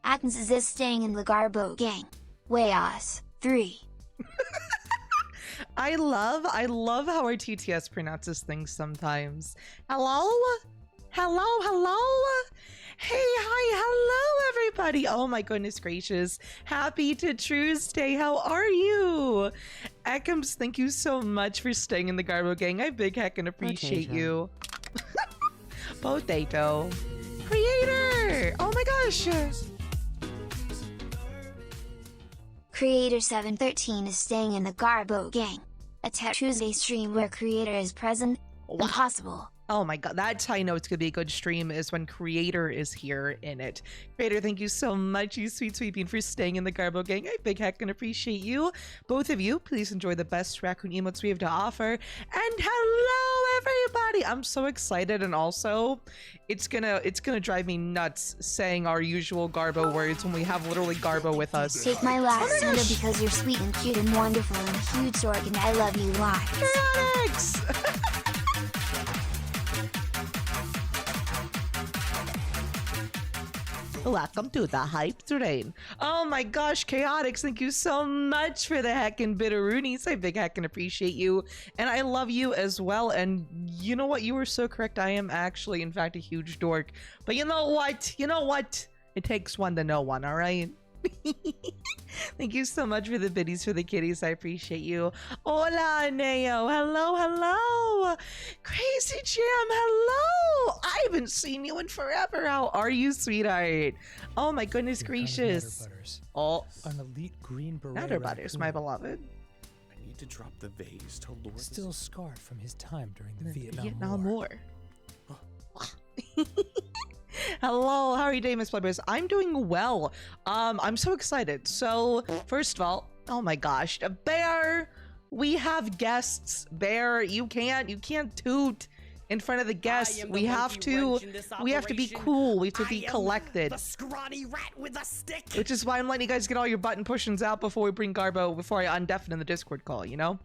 Atkins is staying in the Garbo gang. Weos 3. I love how our TTS pronounces things sometimes. Hello? Hello, hello? Hey, hi, hello everybody. Oh my goodness gracious. Happy to Tuesday. How are you? Ekums, thank you so much for staying in the Garbo gang. I big heckin' appreciate you. Potato. Creator! Oh my gosh! Creator 713 is staying in the Garbo gang. A Tech Tuesday stream where Creator is present. Impossible. Oh my god, that's how I know it's gonna be a good stream, is when Creator is here in it. Creator, thank you so much, you sweet bean, for staying in the Garbo gang. I big heck and appreciate you. Both of you, please enjoy the best raccoon emotes we have to offer. And hello everybody! I'm so excited, and also it's gonna drive me nuts saying our usual Garbo words when we have literally Garbo with us. Take my last soda because you're sweet and cute and wonderful and huge dork and I love you lots. Alex! Welcome to the hype train. Oh my gosh, Chaotix, thank you so much for the heckin' bitteroonies. I big heckin' appreciate you. And I love you as well. And you know what? You were so correct. I am actually, in fact, a huge dork. But you know what? You know what? It takes one to know one, all right? Thank you so much for the biddies for the kitties. I appreciate you. Hola, Neo. Hello, hello. Crazy Jam, hello. I haven't seen you in forever. How are you, sweetheart? Oh my goodness gracious. Oh, an elite green beret. Natter Butters, my beloved. I need to drop the vase to Lord. Still scarred from his time during the Vietnam War. Hello, how are you doing, Miss Bloodbears? I'm doing well. I'm so excited. So, first of all, oh my gosh, Bear, we have guests. Bear, you can't toot in front of the guests. We have to be cool. We have to be collected. The scrawny rat with a stick. Which is why I'm letting you guys get all your button pushings out before we bring Garbo, before I undeafen in the Discord call, you know?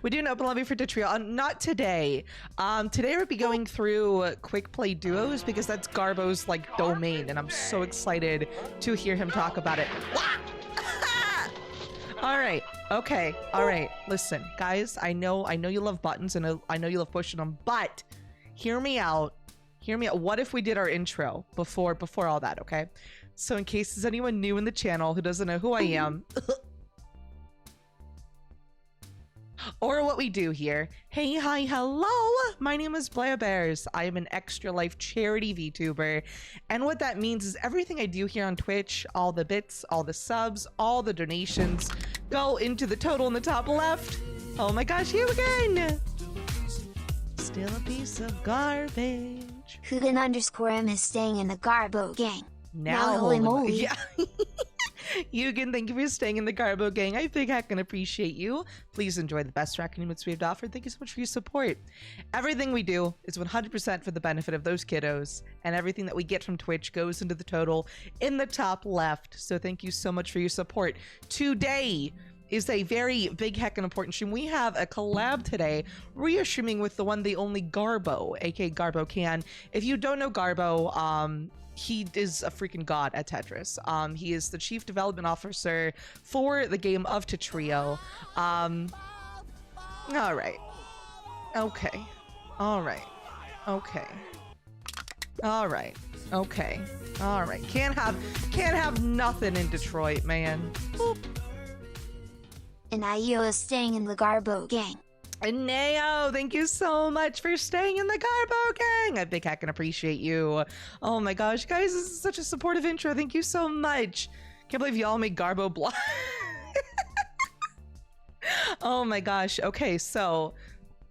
We do an open lobby for Ditrio. Not today. Today we'll be going through quick play duos because that's Garbo's like domain, and I'm so excited to hear him talk about it. All right. Okay. All right. Listen, guys. I know you love buttons, and I know you love pushing them, but hear me out. Hear me out. What if we did our intro before all that? Okay. So in case there's anyone new in the channel who doesn't know who I am. Or what we do here. Hey, hi, hello! My name is Blair Bears. I am an Extra Life charity VTuber. And what that means is everything I do here on Twitch, all the bits, all the subs, all the donations, go into the total in the top left. Oh my gosh, here again! Still a piece of garbage. Hugan_M is staying in the Garbo gang. Now holy moly. Yeah. Yugen, thank you for staying in the Garbo gang. I big heckin' appreciate you. Please enjoy the best raccoon emotes we have to offer. Thank you so much for your support. Everything we do is 100% for the benefit of those kiddos, and everything that we get from Twitch goes into the total in the top left. So thank you so much for your support. Today is a very big heckin' important stream. We have a collab today. We are streaming with the one, the only Garbo, aka Garbo Can. If you don't know Garbo, he is a freaking god at Tetris. He is the chief development officer for the game of Tetrio. All right. Okay. All right. Okay. All right. Okay. All right. Can't have nothing in Detroit, man. Boop. And IEO is staying in the Garbo gang. And Neo, thank you so much for staying in the Garbo gang. I big heckin' appreciate you. Oh my gosh, guys, this is such a supportive intro. Thank you so much. Can't believe y'all made Garbo block. Oh my gosh. Okay, so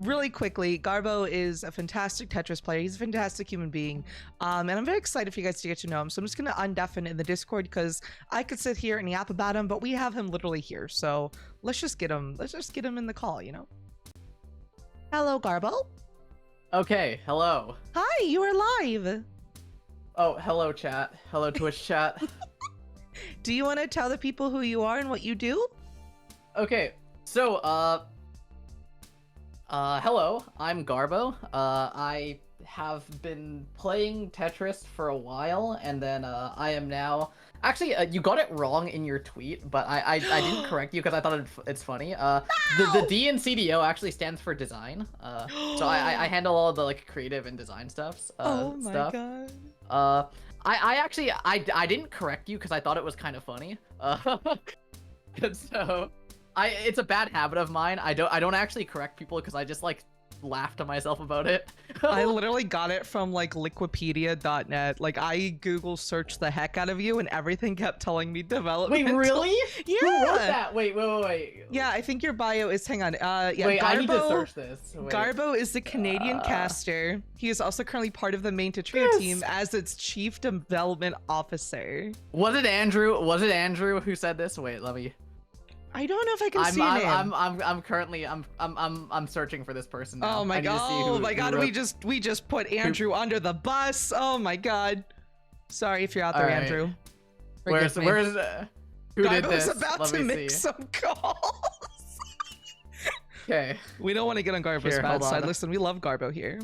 really quickly, Garbo is a fantastic Tetris player. He's a fantastic human being. And I'm very excited for you guys to get to know him. So I'm just gonna undeafen in the Discord because I could sit here and yap about him, but we have him literally here. So let's just get him in the call, you know? Hello, Garbo. Okay, hello. Hi, you are live. Oh, hello, chat. Hello, Twitch chat. Do you want to tell the people who you are and what you do? Okay, so, hello, I'm Garbo. I have been playing Tetris for a while, and then I am now. Actually, you got it wrong in your tweet, but I didn't correct you because I thought it's funny. The D in CDO actually stands for design. So I handle all the like creative and design stuff. Oh my god. I actually I didn't correct you because I thought it was kind of funny. And so it's a bad habit of mine. I don't actually correct people because I just like laugh to myself about it. I literally got it from like liquipedia.net. Like I Google searched the heck out of you and everything kept telling me development. Wait, really? Yeah. Who wrote that? Wait. Yeah, I think your bio is, hang on. Yeah, Wait, Garbo, I need to search this. Wait. Garbo is the Canadian caster. He is also currently part of the main Tetrio team as its chief development officer. Was it Andrew? Was it Andrew who said this? Wait, let me. I don't know if I can see your name. I'm currently I'm searching for this person now. Oh my god! Oh my god! We just put Andrew under the bus. Oh my god! Sorry if you're out there, Andrew. Where's who did this? About Let to me make see. some calls. Okay. We don't want to get on Garbo's Here, bad hold side. on. Listen, we love Garbo here.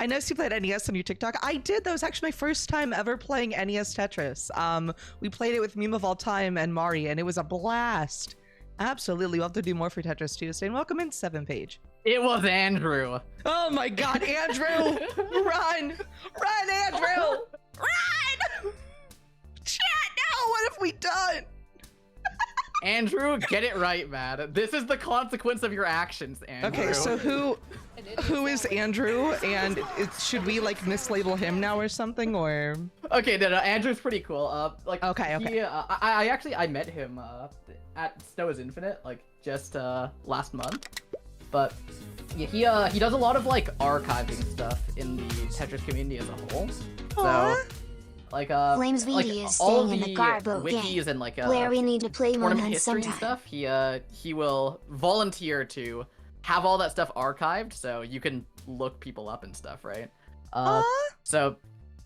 I noticed you played NES on your TikTok. I did. That was actually my first time ever playing NES Tetris. We played it with Meme of All Time and Mari, and it was a blast. Absolutely. We'll have to do more for Tetris Tuesday. And welcome in 7 Page. It was Andrew. Oh my god, Andrew! Run! Run, Andrew! Run! Chat, no! What have we done? Andrew, get it right, man. This is the consequence of your actions, Andrew. Okay, so who is Andrew, and should we like mislabel him now or something, or? Okay, no, Andrew's pretty cool. Like, Okay. He, I actually met him at Snow is Infinite, like just last month. But yeah, he does a lot of like archiving stuff in the Tetris community as a whole. Aw. So like Flames like VD is all staying in the Garbo wikis gang, and like where we need to play more tournament than history and sometime. stuff. He will volunteer to have all that stuff archived so you can look people up and stuff, right? So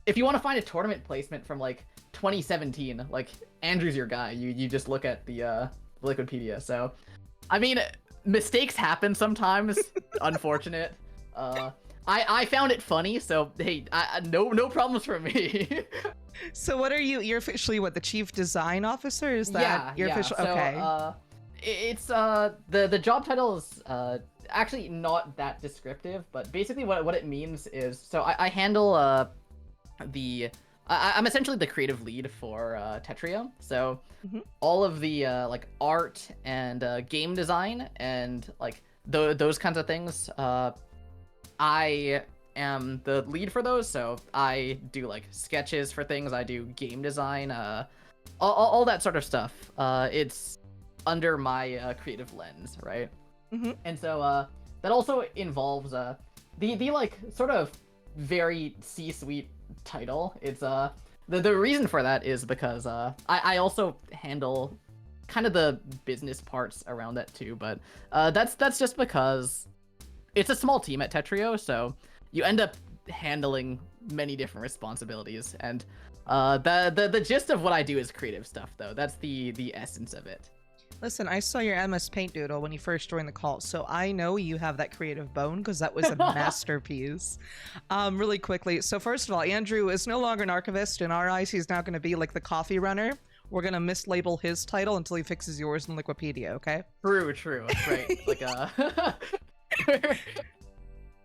if you want to find a tournament placement from like 2017, like Andrew's your guy. You just look at the Wikipedia. So I mean, mistakes happen sometimes. Unfortunate. I found it funny, so hey, no problems for me. So what are you? You're officially what, the chief design officer? Is that your official? So, okay. It's the job title is actually not that descriptive, but basically what it means is, so I handle I'm essentially the creative lead for Tetrio. So all of the like art and game design and like those kinds of things, I am the lead for those. So I do like sketches for things. I do game design, all that sort of stuff. It's under my creative lens, right? And so that also involves the like sort of very C-suite title. It's the reason for that is because I also handle kind of the business parts around that too, but that's just because it's a small team at Tetrio, so you end up handling many different responsibilities, and the gist of what I do is creative stuff, though. That's the essence of it. Listen, I saw your MS Paint doodle when you first joined the call, so I know you have that creative bone because that was a masterpiece. Really quickly, so first of all, Andrew is no longer an archivist. In our eyes, he's now going to be like the coffee runner. We're going to mislabel his title until he fixes yours in Wikipedia, okay? True, right. Like,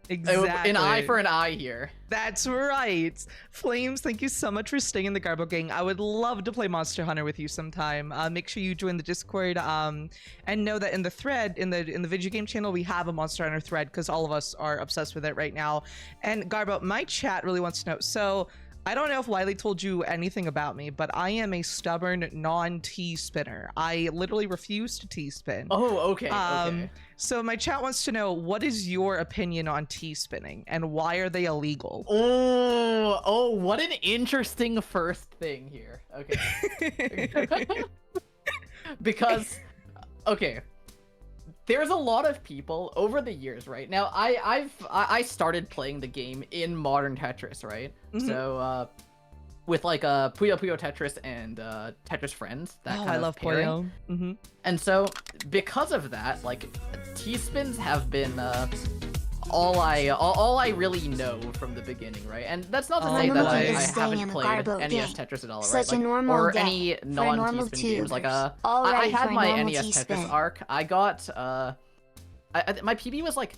Exactly. An eye for an eye here. That's right. Flames, thank you so much for staying in the Garbo gang. I would love to play Monster Hunter with you sometime. Make sure you join the Discord, and know that in the thread, in the video game channel, we have a Monster Hunter thread because all of us are obsessed with it right now. And Garbo, my chat really wants to know. So I don't know if Wiley told you anything about me, but I am a stubborn non-T spinner. I literally refuse to T spin. Oh, okay. Okay. So my chat wants to know, what is your opinion on T spinning and why are they illegal? Oh, what an interesting first thing here. Okay. Because, okay, there's a lot of people over the years, right? Now, I started playing the game in modern Tetris, right? So, with like Puyo Puyo Tetris and Tetris Friends. That kind I of love pairing. Puyo. And so, because of that, like, T-spins have been all I really know from the beginning, right? And that's not to say that Normal I is staying in haven't the played Garbo NES game. Tetris at all, right? Such a Like, normal or day any for a normal non-T-spin games. Like tubers. I Already for had a my normal NES T-spin. Tetris arc. I got my PB was like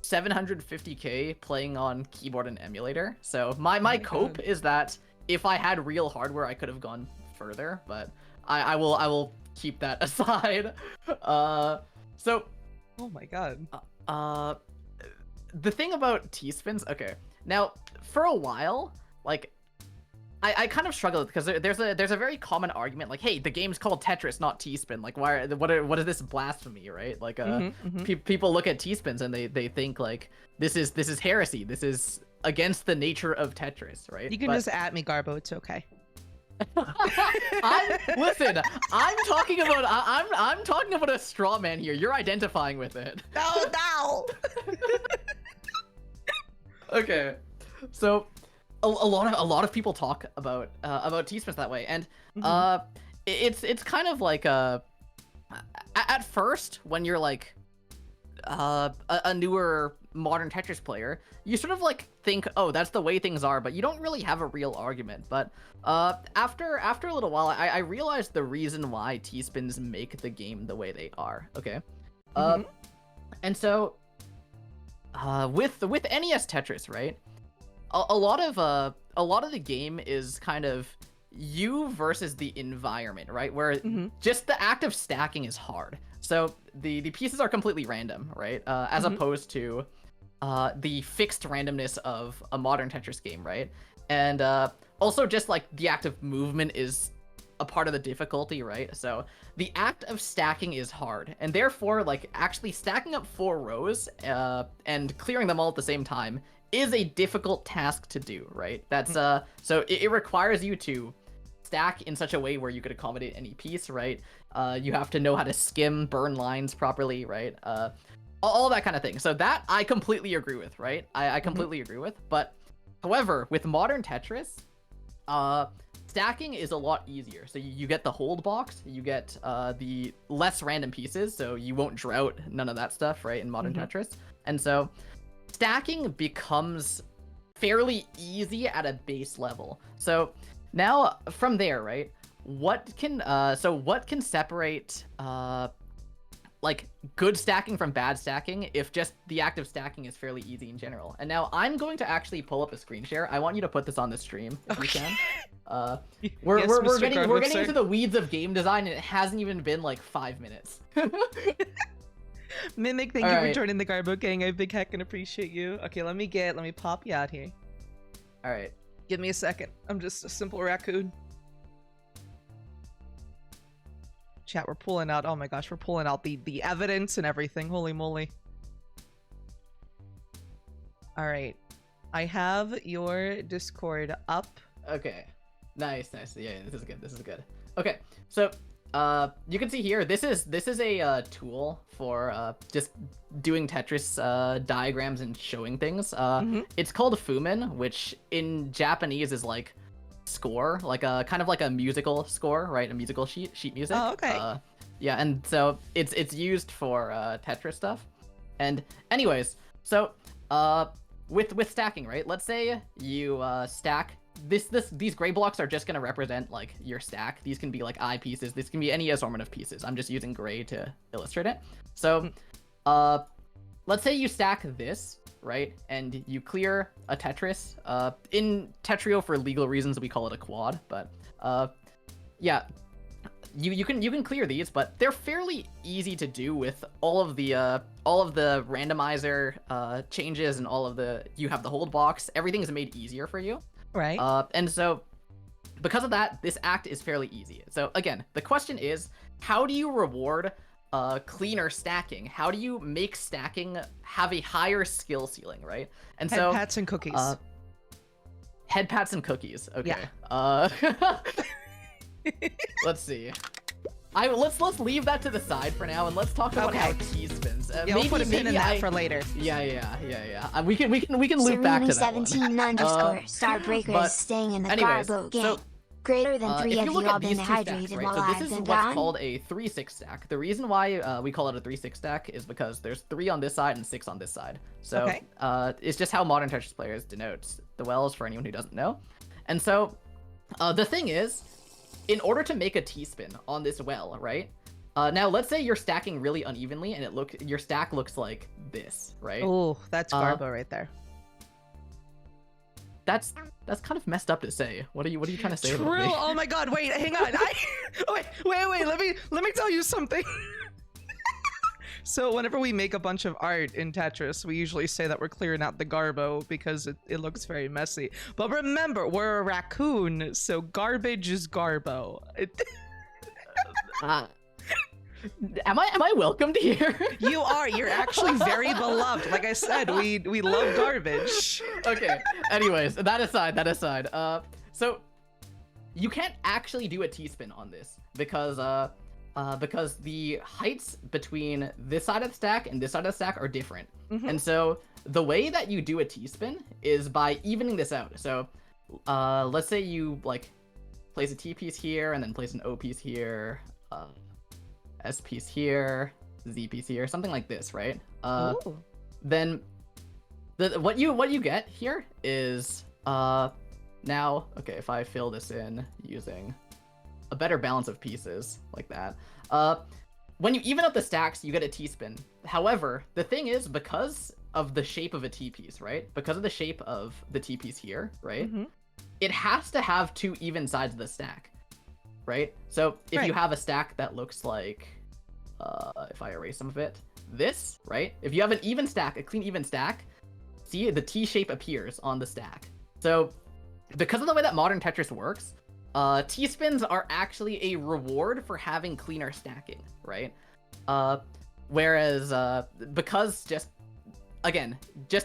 750k playing on keyboard and emulator. So my cope is that if I had real hardware, I could have gone further, but I will keep that aside. So Oh my god. the thing about T-spins, okay. Now, for a while, like I kind of struggled because there's a very common argument like, hey, the game's called Tetris, not T-spin. Like, what is this blasphemy, right? Like, people look at T-spins and they think like this is heresy. This is against the nature of Tetris, right? You can just at me, Garbo. It's okay. Listen, I'm talking about a straw man here. You're identifying with it. No. Okay, so a lot of people talk about T-spins that way, and it's kind of like at first when you're like a newer modern Tetris player, you sort of like think, oh, that's the way things are, but you don't really have a real argument. But after a little while, I realized the reason why T-spins make the game the way they are. Okay, and so with NES Tetris, right? A lot of the game is kind of you versus the environment, right? Where just the act of stacking is hard. So the pieces are completely random, right? As opposed to the fixed randomness of a modern Tetris game, right? And also just like the act of movement is a part of the difficulty, right? So the act of stacking is hard, and therefore like actually stacking up 4 rows and clearing them all at the same time is a difficult task to do, right? That's so it requires you to stack in such a way where you could accommodate any piece, right? You have to know how to skim, burn lines properly, right? All that kind of thing. So that I completely agree with, right? I completely agree with. But however, with modern Tetris, stacking is a lot easier. So you get the hold box, you get the less random pieces, so you won't drought none of that stuff, right? In modern Tetris, and so stacking becomes fairly easy at a base level. So now from there, right? What can separate like good stacking from bad stacking if just the act of stacking is fairly easy in general? And now I'm going to actually pull up a screen share. I want you to put this on the stream if you can. We're getting into the weeds of game design, and it hasn't even been like 5 minutes. Mimic, thank you for joining the Garbo gang. I big heckin' appreciate you. Okay, let me pop you out here. All right. Give me a second. I'm just a simple raccoon. Chat, we're pulling out, oh my gosh, we're pulling out the evidence and everything. Holy moly. All right. I have your Discord up. Okay. Nice. Yeah, this is good. Okay. So, you can see here, this is a tool for just doing Tetris diagrams and showing things. It's called Fumin, which in Japanese is like score, like a kind of like a musical score, right? A musical sheet music. Oh, okay. Yeah, and so it's used for Tetris stuff. And anyways, so with stacking, right? Let's say you stack these gray blocks are just going to represent like your stack. These can be like eye pieces. This can be any assortment of pieces. I'm just using gray to illustrate it. So let's say you stack this, right? And you clear a Tetris. In Tetrio, for legal reasons, we call it a quad, but yeah, you can clear these, but they're fairly easy to do with all of the randomizer changes and you have the hold box. Everything is made easier for you. Right. And so because of that, this act is fairly easy. So again, the question is, how do you reward cleaner stacking? How do you make stacking have a higher skill ceiling, right? And head pats and cookies. Head pats and cookies. Okay. Yeah. Let's see. Let's leave that to the side for now, and let's talk about how T spins. Yeah, we'll put a pin in that for later. Yeah. We can loop back to that one. Serene17 _ Starbreaker is staying in the Garbo game. So Greater than 3 if of you you look all at been these two stacks, hydrated right? while So I've this is been what's gone? called a 3-6 stack. The reason why we call it a 3-6 stack is because there's 3 on this side and 6 on this side. So Okay. it's just how modern Tetris players denote the wells for anyone who doesn't know. And so the thing is, in order to make a T-spin on this well, right? Now let's say you're stacking really unevenly and your stack looks like this, right? Oh, that's Garbo right there. That's kind of messed up to say. What are you trying to say True. about me? Oh my God. Wait. Hang on. Wait. Let me tell you something. So whenever we make a bunch of art in Tetris, we usually say that we're clearing out the Garbo because it looks very messy. But remember, we're a raccoon, so garbage is Garbo. Am I welcomed here? You are. You're actually very beloved. Like I said, we love garbage. Okay. Anyways, that aside. So you can't actually do a T-spin on this because the heights between this side of the stack and this side of the stack are different. Mhm. And so the way that you do a T-spin is by evening this out. So let's say you like place a T piece here and then place an O piece here, S piece here, Z piece here, something like this, right? Ooh. Then what you get here is now, okay, if I fill this in using a better balance of pieces like that, when you even up the stacks, you get a T-spin. However, the thing is, because of the shape of a T piece, right? Because of the shape of the T piece here, right? Mhm. It has to have 2 even sides of the stack, right? So if you Right. have a stack that looks like, if I erase some of it, this, right? If you have an even stack, a clean even stack, see the T shape appears on the stack. So because of the way that modern Tetris works, T-spins are actually a reward for having cleaner stacking, right? Whereas because just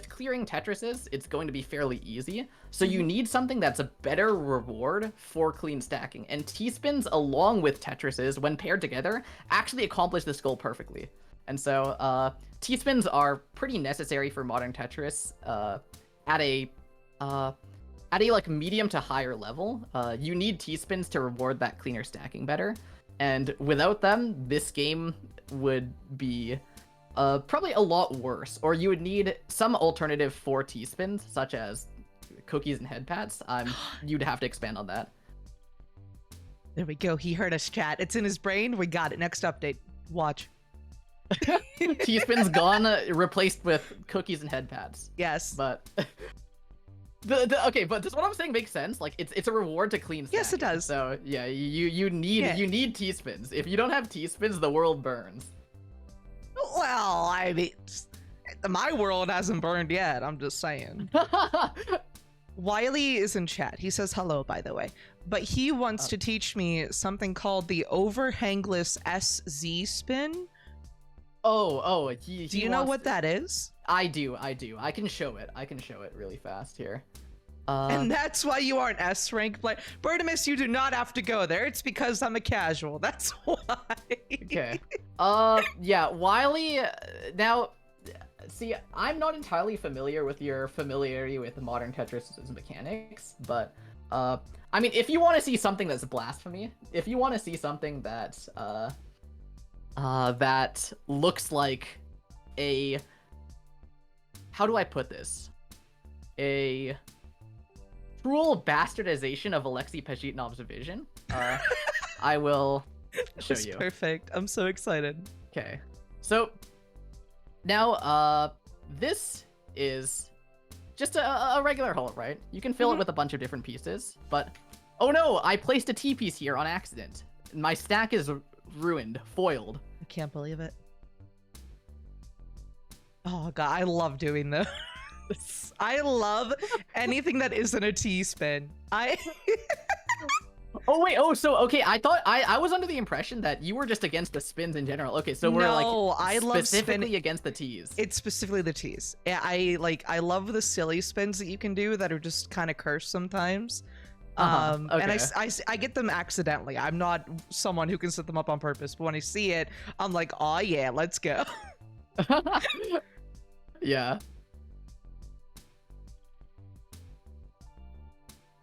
clearing Tetrises, it's going to be fairly easy. So you need something that's a better reward for clean stacking. And T-spins, along with Tetrises, when paired together, actually accomplish this goal perfectly. And so T-spins are pretty necessary for modern Tetris at a like medium to higher level. You need T-spins to reward that cleaner stacking better. And without them, this game would be probably a lot worse, or you would need some alternative for T-spins, such as cookies and head pads. You'd have to expand on that. There we go. He heard us chat. It's in his brain. We got it. Next update. Watch. T-spins gone, replaced with cookies and head pads. Yes. But okay, but does what I'm saying make sense? Like it's a reward to clean stacking. Yes, it does. So yeah, you need T-spins. If you don't have T-spins, the world burns. Well, I mean, my world hasn't burned yet. I'm just saying. Wiley is in chat. He says hello, by the way. But he wants to teach me something called the overhangless SZ spin. Do Do you know what that is? I do. I can show it. Really fast here. And that's why you aren't S rank player. Bertimus, you do not have to go there. It's because I'm a casual. That's why. Okay. Yeah, Wiley, now, see, I'm not entirely familiar with your familiarity with modern Tetris' mechanics, but, I mean, if you want to see something that's blasphemy, if you want to see something that, that looks like a, how do I put this? A cruel bastardization of Alexei Pajitnov's vision, I will show That's you. perfect. I'm so excited. Okay, so now this is just a regular hole, right? You can fill it with a bunch of different pieces, but oh no, I placed a T piece here on accident. My stack is ruined, foiled. I can't believe it. Oh god, I love doing this. I love anything that isn't a T-spin. Oh wait, so okay, I thought I was under the impression that you were just against the spins in general. Okay, so we're No, I like love specifically spin- against the T's. It's specifically the T's. Yeah, I love the silly spins that you can do that are just kind of cursed sometimes. And okay. I get them accidentally. I'm not someone who can set them up on purpose, but when I see it, I'm like, oh yeah, let's go. Yeah.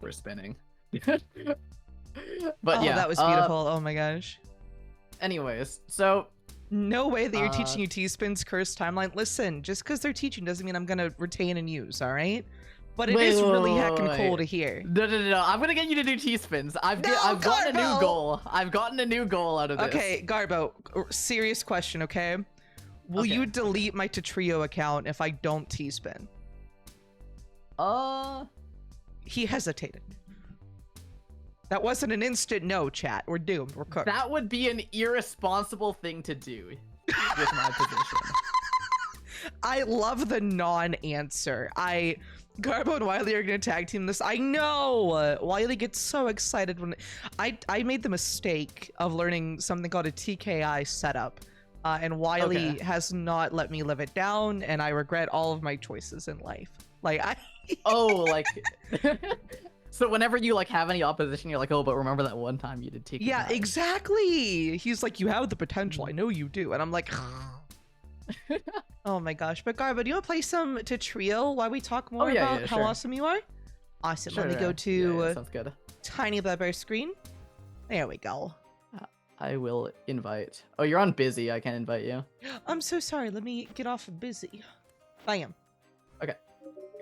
We're spinning. But Oh, yeah, that was beautiful. Oh my gosh. Anyways, so No way that you're teaching you T-Spin's cursed timeline. Listen, just because they're teaching doesn't mean I'm gonna retain and use, all right? But it is really heckin' cool to hear. No. I'm gonna get you to do T-spins. I've gotten a new Garbo! goal. I've gotten a new goal out of this. Okay, Garbo, serious question, okay? Will Okay. you delete my Tetrio account if I don't T-spin? He hesitated. That wasn't an instant no, chat. We're doomed. We're cooked. That would be an irresponsible thing to do with my position. I love the non-answer. Garbo and Wiley are gonna tag team this. I know! Wiley gets so excited when... I made the mistake of learning something called a TKI setup. And Wiley has not let me live it down, and I regret all of my choices in life. Like, So whenever you like have any opposition, you're like, oh, but remember that one time you did TKI. Yeah, exactly! He's like, you have the potential, I know you do. And I'm like... Oh my gosh. But Garbo, do you want to play some Tetrio while we talk more about how awesome you are? Awesome. Sure, Let me go to sounds good. Tiny Bear screen. There we go. I will invite. Oh, you're on busy. I can't invite you. I'm so sorry. Let me get off of busy. Bam. Okay.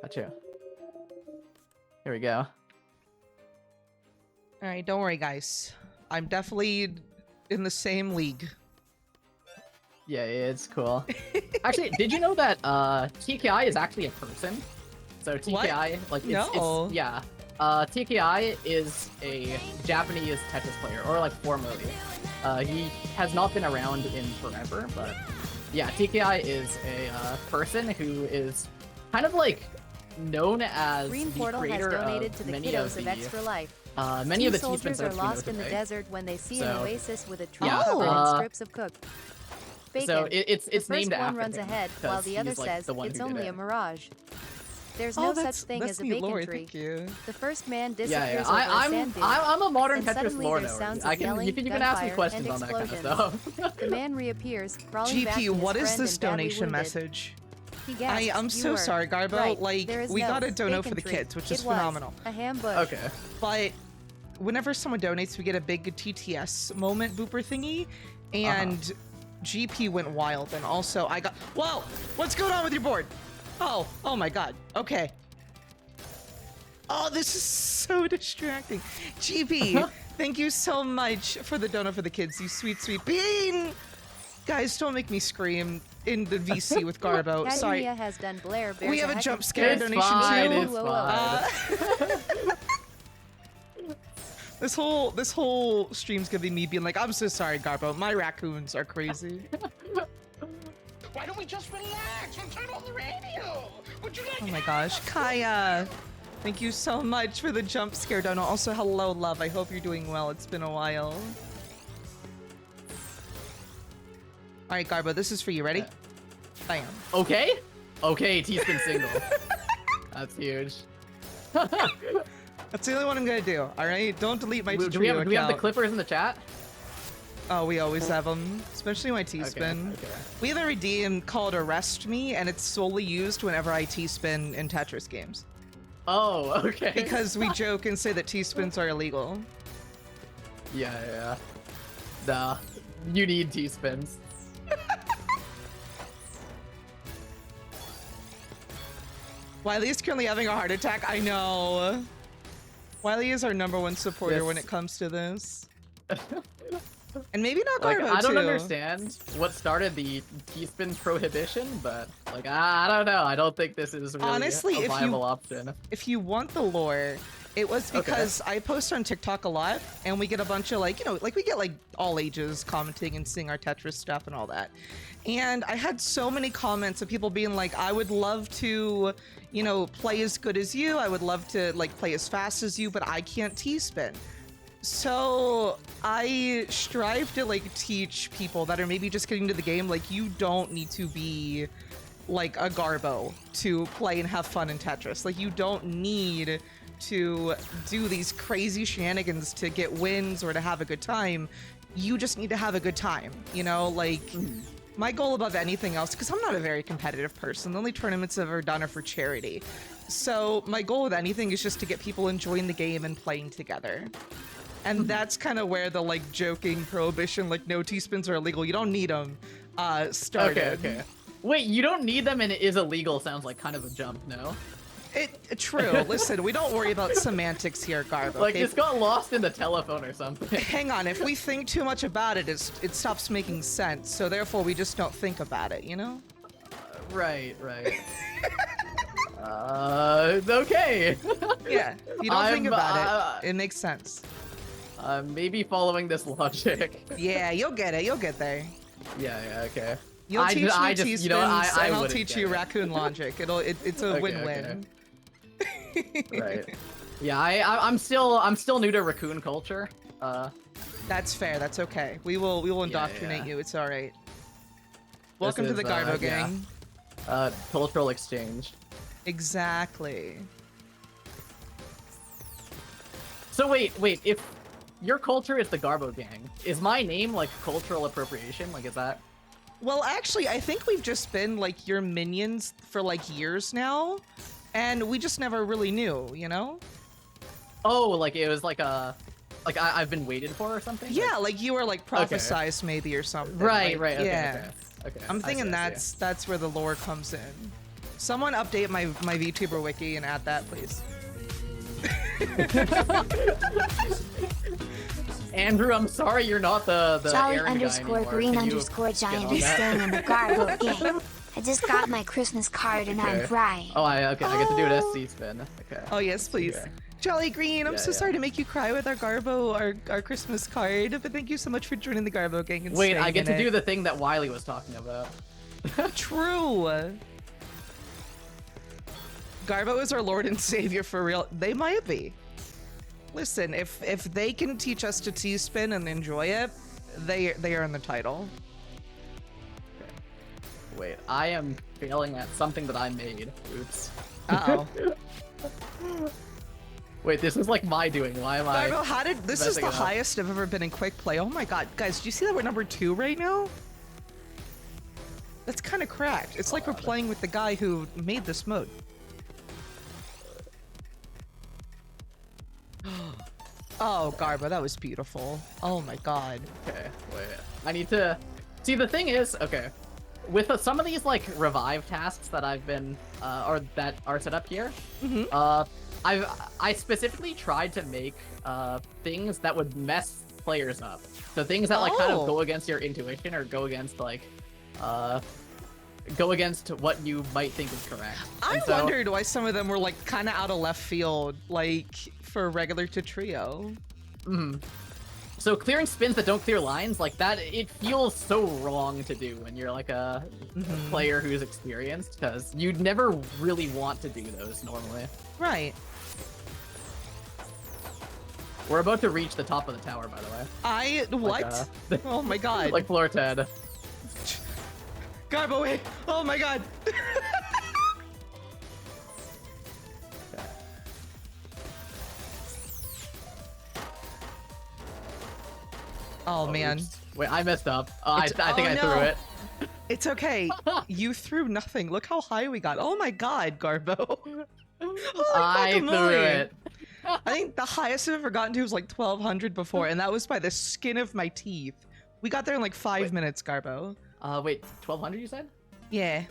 Gotcha. Here we go. All right. Don't worry, guys. I'm definitely in the same league. Yeah, it's cool. Actually, did you know that TKI is actually a person? So TKI, like, it's yeah. TKI is a Japanese Tetris player, or like formerly. He has not been around in forever, but yeah, TKI is a person who is kind of like known as Green the Portal has creator donated of to the many kiddos of of Extra Life. many of the soldiers are T-spins lost in the today. desert when they see an So- oasis with a tree Yeah, covered in strips of cooked bacon. So it's the first named one after runs him, ahead, while 'cause the other he's, like, says the one it's who did only it. a mirage. There's Oh, no that's, such thing that's as a neat bacon lore, tree. thank you. The first man Yeah, disappears yeah. over a sand dune, I'm a modern and Tetris suddenly lore there's nerd. sounds I of can yelling, you can ask me gunfire, questions and on that kind of explosions. stuff. The man reappears, crawling back to GP, his what is friend this and badly donation wounded. message? He gasps, I'm "You so were sorry, Garbo. right. Like, There is we no got a dono bacon for the tree. kids, which is It was phenomenal. a ambush. Okay. But whenever someone donates, we get a big TTS moment booper thingy, and GP went wild, and also I got... Whoa! What's going on with your board? Oh my god. Okay. Oh, this is so distracting. GP, thank you so much for the dono for the kids, you sweet, sweet bean! Guys, don't make me scream in the VC with Garbo. Sorry. Academia has done Blair bears We have a heck jump of scare It's donation fine, too. it's fine. This whole stream's gonna be me being like, I'm so sorry, Garbo. My raccoons are crazy. Why don't we just relax and turn on the radio? Would you like Oh my gosh. Kaya, thank you so much for the jump scare dono. Also, hello, love. I hope you're doing well. It's been a while. All right, Garbo, this is for you. Ready? Bam. Okay. Okay, T-spin single. That's huge. That's the only one I'm gonna do. All right, don't delete my do we have the account. clippers in the chat? Oh, we always have them, especially my T-spin. Okay. We have a redeem called Arrest Me, and it's solely used whenever I T-spin in Tetris games. Oh, okay. Because we joke and say that T-spins are illegal. Yeah. Nah, you need T-spins. Wiley is currently having a heart attack. I know. Wiley is our #1 supporter when it comes to this. And maybe not Like, Garbo I don't too. understand what started the T-spin prohibition, but like I don't know. I don't think this is really Honestly, a viable option. If you want the lore, it was because I post on TikTok a lot, and we get a bunch of like, we get like all ages commenting and seeing our Tetris stuff and all that. And I had so many comments of people being like, I would love to, play as good as you. I would love to like play as fast as you, but I can't T-spin. So I strive to like teach people that are maybe just getting to the game, like you don't need to be like a Garbo to play and have fun in Tetris. Like you don't need to do these crazy shenanigans to get wins or to have a good time. You just need to have a good time, my goal above anything else, because I'm not a very competitive person, the only tournaments I've ever done are for charity. So my goal with anything is just to get people enjoying the game and playing together. And that's kind of where the like joking prohibition, like no teaspoons are illegal, you don't need them, started. Okay. Wait, you don't need them and it is illegal sounds like kind of a jump, no? True. Listen, we don't worry about semantics here, Garbo. Like, okay? it's got lost in the telephone or something. Hang on, if we think too much about it, it stops making sense, so therefore we just don't think about it, you know? Right. Okay. Yeah, if you don't think about it, it makes sense. Maybe following this logic. Yeah, you'll get it, you'll get there. Yeah, okay. You'll teach me teaspoons, you know, I and I'll wouldn't teach get you it. raccoon logic. It's a win-win. Right. Yeah, I'm still new to raccoon culture. That's fair. That's okay. We will indoctrinate you. It's all right. Welcome to the Garbo gang. Cultural exchange. Exactly. So wait. If your culture is the Garbo gang, is my name like cultural appropriation? Like, is that? Well, actually, I think we've just been like your minions for like years now, and we just never really knew, you know? Oh, like it was like I've been waited for or something? Yeah, like you were like prophesized maybe or something. Right. Like, Okay, yeah. Okay. I'm thinking I see. that's where the lore comes in. Someone update my VTuber wiki and add that, please. Andrew, I'm sorry you're not the Jolly Aaron guy underscore anymore. green Can you underscore get giant on is that? staying in the Garbo game. I just got my Christmas card and I'm Okay. crying. Oh, I get to do an SC spin. Okay. Oh yes, please. Okay. Jolly Green, I'm Yeah, so yeah. sorry to make you cry with our Garbo, our Christmas card, but thank you so much for joining the Garbo gang and Wait, staying I get in to do it. the thing that Wiley was talking about. True. Garbo is our Lord and Savior for real. They might be. Listen, if they can teach us to T-spin and enjoy it, they earn the title. Wait, I am failing at something that I made. Oops. Uh-oh. Wait, this is like my doing. Why am I? Garbo, this is messing the it up? highest I've ever been in quick play. Oh my god, guys, do you see that we're number 2 right now? That's kind of cracked. It's like we're playing with the guy who made this mode. Oh, Garbo, that was beautiful. Oh my god. Okay, wait. I need to. See, the thing is, okay, with some of these like revive tasks that I've been, or that are set up here, I specifically tried to make things that would mess players up. So things that like kind of go against your intuition or go against like, go against what you might think is correct. I wondered why some of them were like kind of out of left field, like for regular to trio. So clearing spins that don't clear lines, like that, it feels so wrong to do when you're like a player who's experienced, because you'd never really want to do those normally. Right. We're about to reach the top of the tower, by the way. What? Oh my god. Like floor 10. Garbo, wait. Oh my god. Oh man. Oops. Wait, I messed up. I think I no. threw it. It's okay. You threw nothing. Look how high we got. Oh my god, Garbo. I threw it. I think the highest I've ever gotten to was like 1200 before, and that was by the skin of my teeth. We got there in like 5 minutes, Garbo. Wait, 1200 you said? Yeah.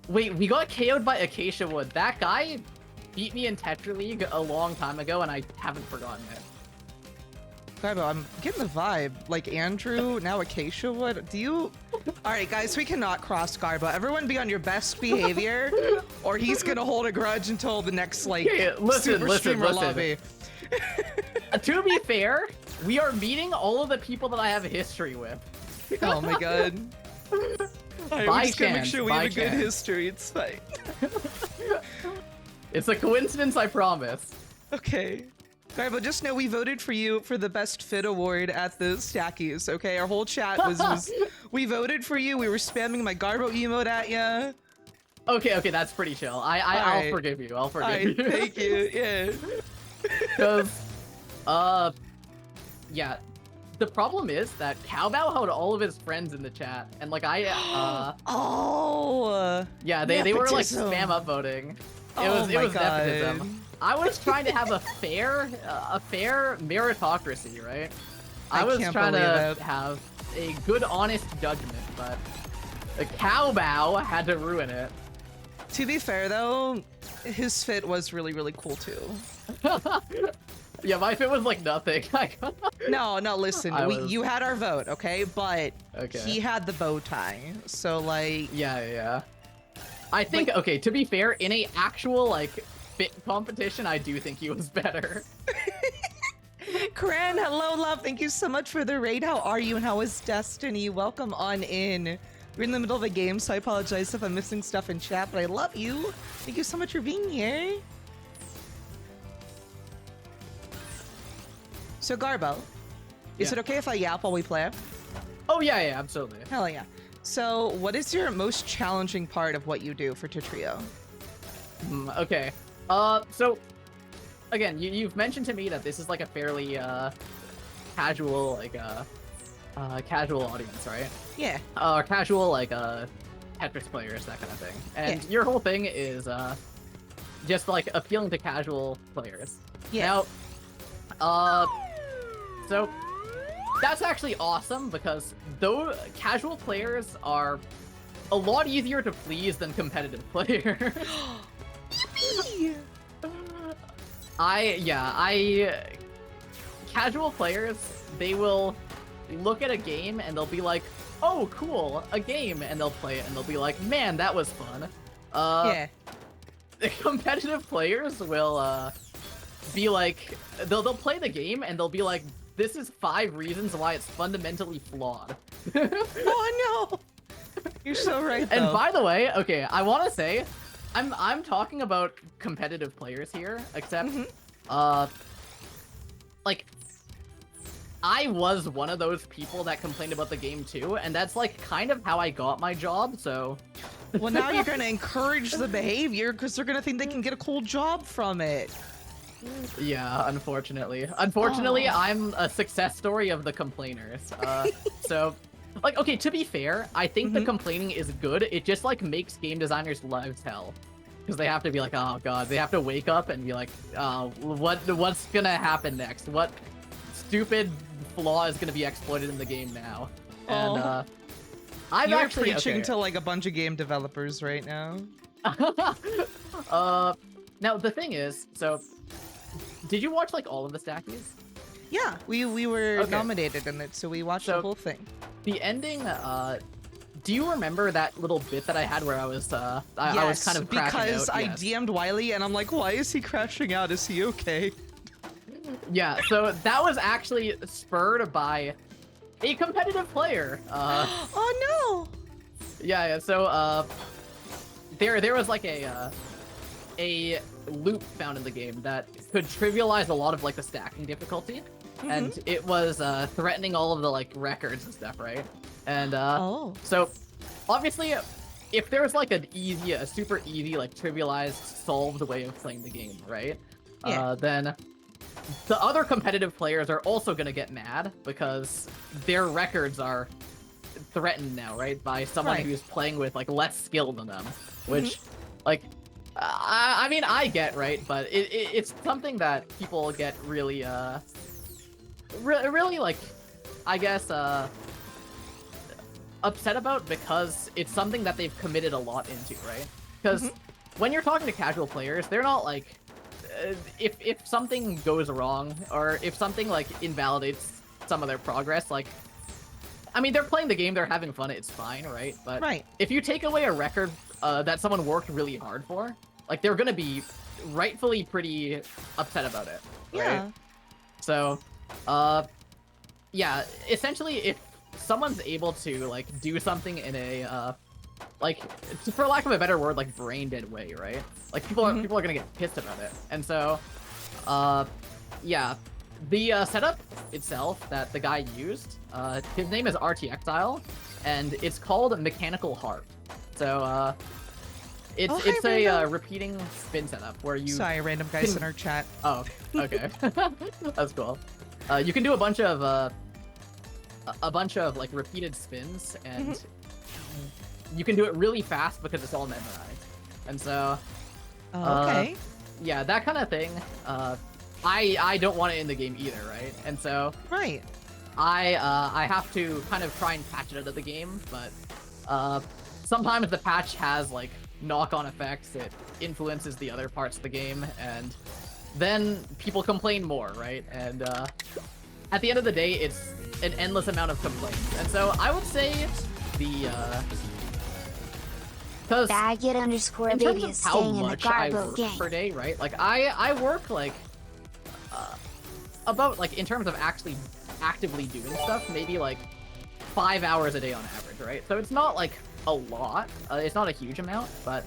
Wait, we got KO'd by Acacia Wood. That guy beat me in Tetra League a long time ago, and I haven't forgotten it. Garbo, I'm getting the vibe. Like Andrew, now Acacia Wood. Do you... Alright, guys, we cannot cross Garbo. Everyone be on your best behavior, or he's gonna hold a grudge until the next, like, Okay, listen. streamer lobby. To be fair, we are meeting all of the people that I have a history with. Oh my god. Alright, By we're just gonna make chance, sure we have by a good chance. history. It's fine. It's a coincidence, I promise. Okay. Garbo, just know we voted for you for the best fit award at the Stackies, okay? Our whole chat was we voted for you. We were spamming my Garbo emote at ya. Okay, that's pretty chill. I'll Alright. forgive you. I'll forgive Alright, you. thank you. Yeah. Because, yeah. The problem is that Cowbow had all of his friends in the chat, and like Oh. yeah, they were like Nepotism. spam upvoting. It Oh was my God. nepotism. I was trying to have a fair meritocracy, right? I was can't trying believe to it. have a good, honest judgment, but the cowbow had to ruin it. To be fair, though, his fit was really, really cool, too. Yeah, my fit was like nothing. No, listen, you had our vote, okay? But Okay. he had the bow tie, so, like... Yeah. I think, okay, to be fair, in a actual, like, fit competition, I do think he was better. Kran, hello, love. Thank you so much for the raid. How are you, and how is Destiny? Welcome on in. We're in the middle of a game, so I apologize if I'm missing stuff in chat, but I love you. Thank you so much for being here. So, Garbo, is it okay if I yap while we play? Oh, yeah, absolutely. Hell yeah. So, what is your most challenging part of what you do for Titrio? Okay. So, again, you've mentioned to me that this is like a fairly, casual, like, casual audience, right? Yeah. Casual, like, Tetris players, that kind of thing. And your whole thing is, just, like, appealing to casual players. Yeah. Now, so, that's actually awesome, because though casual players are a lot easier to please than competitive players. Casual players, they will look at a game and they'll be like, oh, cool, a game, and they'll play it and they'll be like, man, that was fun. Competitive players will, be like, they'll play the game and they'll be like, this is 5 reasons why it's fundamentally flawed. Oh no! You're so right, though. And by the way, okay, I want to say, I'm talking about competitive players here, except, like, I was one of those people that complained about the game too, and that's like kind of how I got my job, so... Well, now you're gonna encourage the behavior because they're gonna think they can get a cool job from it. Yeah, unfortunately. Unfortunately, I'm a success story of the complainers. So, like, okay, to be fair, I think the complaining is good. It just, like, makes game designers' lives hell. Because they have to be like, oh god, they have to wake up and be like, oh, what's gonna happen next? What stupid flaw is gonna be exploited in the game now? And, I'm You're actually preaching to, like, a bunch of game developers right now. Now, the thing is, so... Did you watch, like, all of the Stackies? Yeah, we were nominated in it, so we watched the whole thing. The ending, do you remember that little bit that I had where I was, I was kind of crashing because out? I DM'd Wiley and I'm like, why is he crashing out? Is he okay? Yeah, so that was actually spurred by a competitive player. Oh no! Yeah, so, there was, like, a loop found in the game that could trivialize a lot of, like, the stacking difficulty. And it was threatening all of the, like, records and stuff, right? And so obviously if there's like a super easy, like, trivialized, solved way of playing the game, right? Then the other competitive players are also gonna get mad because their records are threatened now, right? By someone who's playing with, like, less skill than them, which like I mean, I get, right? But it's something that people get really, really, like, I guess, upset about because it's something that they've committed a lot into, right? Because when you're talking to casual players, they're not like, if something goes wrong or if something, like, invalidates some of their progress, like, I mean, they're playing the game, they're having fun, it's fine, right? But if you take away a record that someone worked really hard for, like, they're gonna be rightfully pretty upset about it, right? So, yeah, essentially, if someone's able to, like, do something in a, like, for lack of a better word, like, brain-dead way, right? Like, people are gonna get pissed about it. And so, yeah, the setup itself that the guy used, his name is RT Exile, and it's called Mechanical Heart. So, it's a repeating spin setup where you... Sorry, random guys in our chat. Oh, okay. That's cool. You can do a bunch of like repeated spins, and you can do it really fast because it's all memorized. And so, yeah, that kind of thing. I don't want it in the game either, right? And so Right. I have to kind of try and patch it out of the game, but sometimes the patch has like knock-on effects. It influences the other parts of the game, and then people complain more, right? And at the end of the day, it's an endless amount of complaints. And so I would say the because Baggett_baby in terms is of how staying in the much I Garbo work gang. per day, right? Like I work like about like in terms of actually actively doing stuff, maybe like 5 hours a day on average, right? So it's not like a lot. It's not a huge amount, but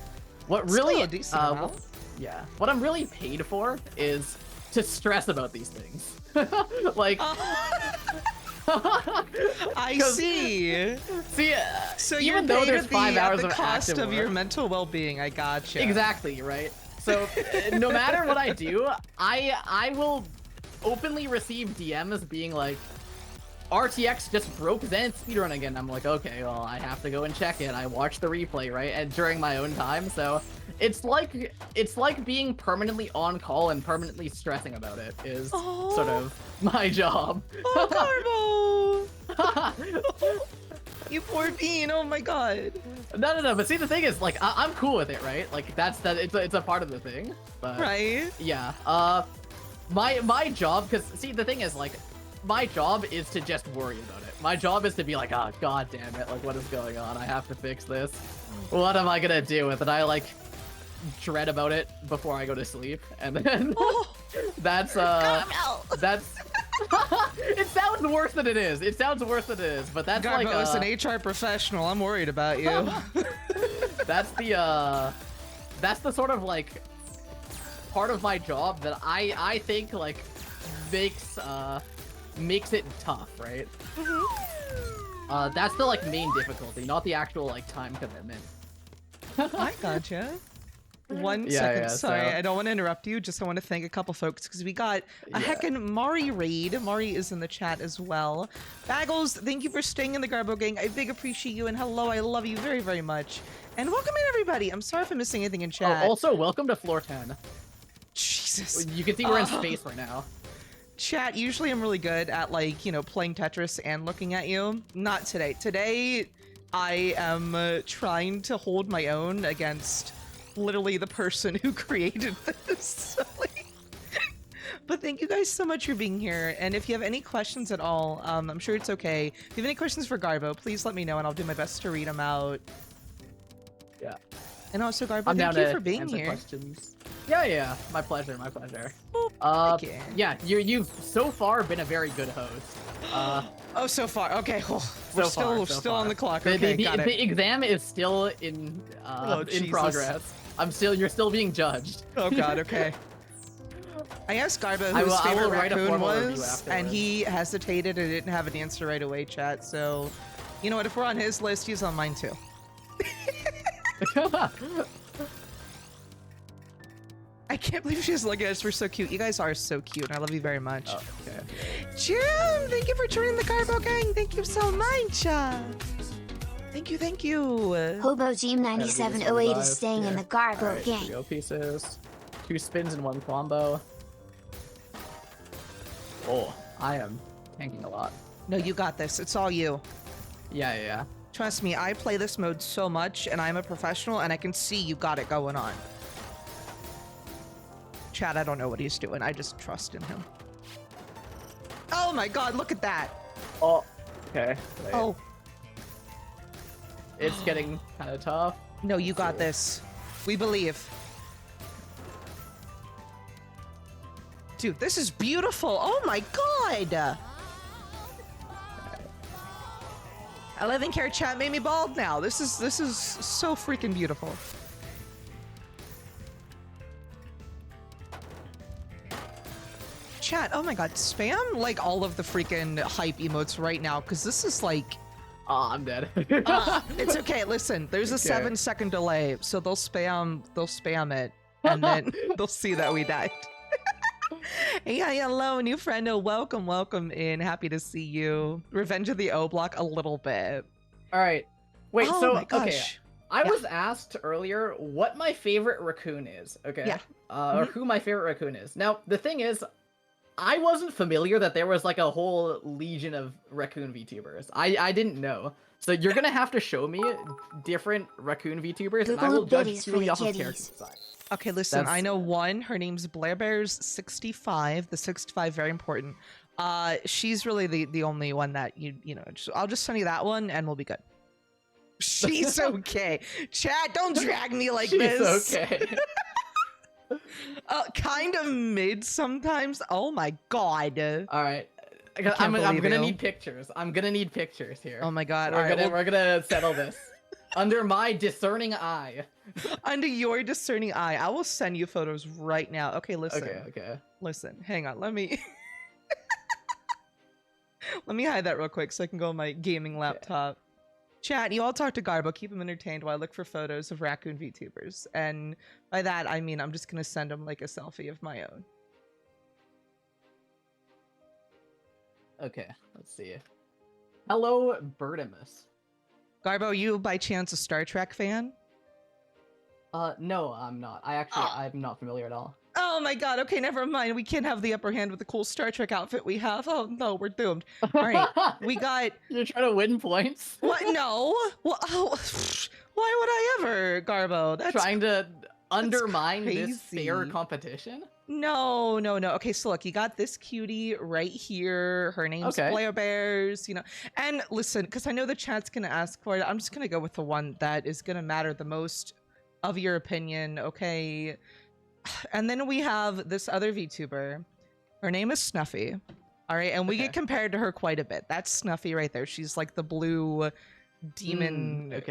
what really Still a decent amount. yeah, what I'm really paid for is to stress about these things. Like I see. see, So even you're though paid there's at 5 hours the of cost active of your work- mental well-being. I gotcha. Exactly, right? So no matter what I do, I will openly receive DMs being like, RTX just broke Zen's speedrun again. I'm like, okay, well, I have to go and check it. I watch the replay, right? And during my own time, so it's like being permanently on call and permanently stressing about it is sort of my job. Oh, Garbo! You poor bean. Oh my god. No. But see, the thing is, like, I'm cool with it, right? Like, it's a part of the thing. But Right? yeah. My job, because see, the thing is, like, my job is to just worry about it. My job is to be like, oh, god damn it, like, what is going on? I have to fix this. What am I gonna do with it? I, like, dread about it before I go to sleep, and then that's it sounds worse than it is. It sounds worse than it is, but that's Garbo like is an HR professional. I'm worried about you. that's the sort of like part of my job that I think like makes it tough, right? That's the like main difficulty, not the actual like time commitment. I gotcha. One Yeah, second, yeah, sorry, so- I don't want to interrupt you. Just I want to thank a couple folks because we got a heckin' Mari raid. Mari is in the chat as well. Baggles, thank you for staying in the Garbo gang. I big appreciate you, and hello, I love you very, very much. And welcome in, everybody. I'm sorry if I'm missing anything in chat. Oh, also, welcome to floor 10. Jesus. You can see we're in space right now. Chat, usually I'm really good at, like, you know, playing Tetris and looking at you. Not today. Today, I am trying to hold my own against literally the person who created this. So, like, but thank you guys so much for being here. And if you have any questions at all, I'm sure it's okay. If you have any questions for Garbo, please let me know and I'll do my best to read them out. Yeah. And also, Garbo, I'm down thank you to for being answer here. questions. Yeah. My pleasure. Okay. Yeah, you've so far been a very good host. Oh, so far. Okay, well, So we're far. still on the clock. The, Okay, the, got it. the exam is still in Jesus. progress. You're still being judged. Oh god, okay. I asked Garbo who I his will favorite write a raccoon formal review was, afterwards. and he hesitated and didn't have an answer right away, chat. So, you know what? If we're on his list, he's on mine too. I can't believe she's looking at us. We're so cute. You guys are so cute, and I love you very much. Oh, okay. Jim, thank you for joining the Garbo gang. Thank you so much. Thank you. Hobo Team 9708 is staying in the Garbo Alright, gang. go pieces. 2 spins in 1 combo. Oh, I am tanking a lot. No, you got this. It's all you. Yeah. Trust me, I play this mode so much, and I'm a professional, and I can see you got it going on. Chad, I don't know what he's doing. I just trust in him. Oh my god, look at that! Oh, okay. Wait. Oh, It's getting kind of tough. no, you got this. We believe. Dude, this is beautiful! Oh my god! 11 karat chat made me bald now. This is so freaking beautiful. Chat, oh my god, spam like all of the freaking hype emotes right now, because this is like, Oh, I'm dead. it's okay, listen, there's a Okay. 7-second delay, so they'll spam it, and then they'll see that we died. Hey, hello, new friend, welcome in, happy to see you. Revenge of the O Block a little bit. All right. Wait, Oh so my okay. gosh. I was asked earlier what my favorite raccoon is, okay? Yeah. Or who my favorite raccoon is. Now, the thing is, I wasn't familiar that there was like a whole legion of raccoon VTubers. I didn't know. So you're gonna have to show me different raccoon VTubers, and I will judge Biddies for purely the off of kiddies. character design. Okay, listen, That's- I know one. Her name's Blair Bears 65. The 65, very important. She's really the only one that you know. I'll just send you that one, and we'll be good. She's okay. Chat, don't drag me like She's this. okay. Kind of mid sometimes. Oh my god. All right. can't I'm believe gonna you. need pictures. I'm gonna need pictures here. Oh my god. We're All right, gonna well, we're gonna settle this under my discerning eye. under your discerning eye, I will send you photos right now. Okay, listen. Okay. Listen, hang on. Let me let me hide that real quick so I can go on my gaming laptop. Chat, you all talk to Garbo, keep him entertained while I look for photos of raccoon VTubers. And by that, I mean I'm just gonna send him like a selfie of my own. Okay. Let's see. Hello, Bertimus. Garbo, you by chance a Star Trek fan? No, I'm not. I'm not familiar at all. Oh my god, okay, never mind. We can't have the upper hand with the cool Star Trek outfit we have. Oh no, we're doomed. All right, we got... You're trying to win points? What? No. Well, oh, why would I ever, Garbo? That's Trying to undermine this fair crazy. competition? No. Okay, so look, you got this cutie right here. Her name's Okay. Blair Bears, you know. And listen, because I know the chat's gonna ask for it, I'm just gonna go with the one that is gonna matter the most of your opinion, okay? And then we have this other VTuber. Her name is Snuffy. All right, and we get compared to her quite a bit. That's Snuffy right there. She's like the blue demon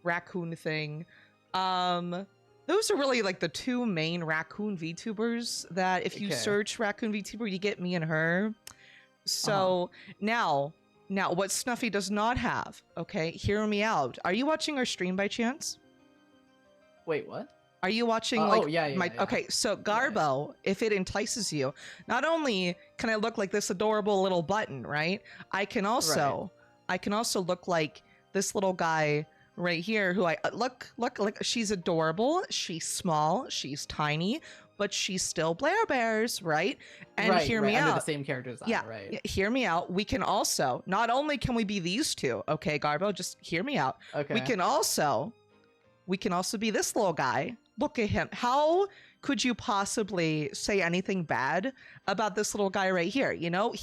raccoon thing. Those are really like the two main raccoon VTubers that if you search raccoon VTuber, you get me and her. So now what Snuffy does not have, okay, hear me out. Are you watching our stream by chance? Wait, what? Are you watching Okay, so Garbo, if it entices you, not only can I look like this adorable little button, right? I can also look like this little guy right here who I look, she's adorable, she's small, she's tiny, but she's still Blair Bears, right? And hear me under out. the same character design, right? Hear me out. We can also, not only can we be these two, okay, Garbo, just hear me out. Okay. We can also be this little guy. Look at him. How could you possibly say anything bad about this little guy right here? You know,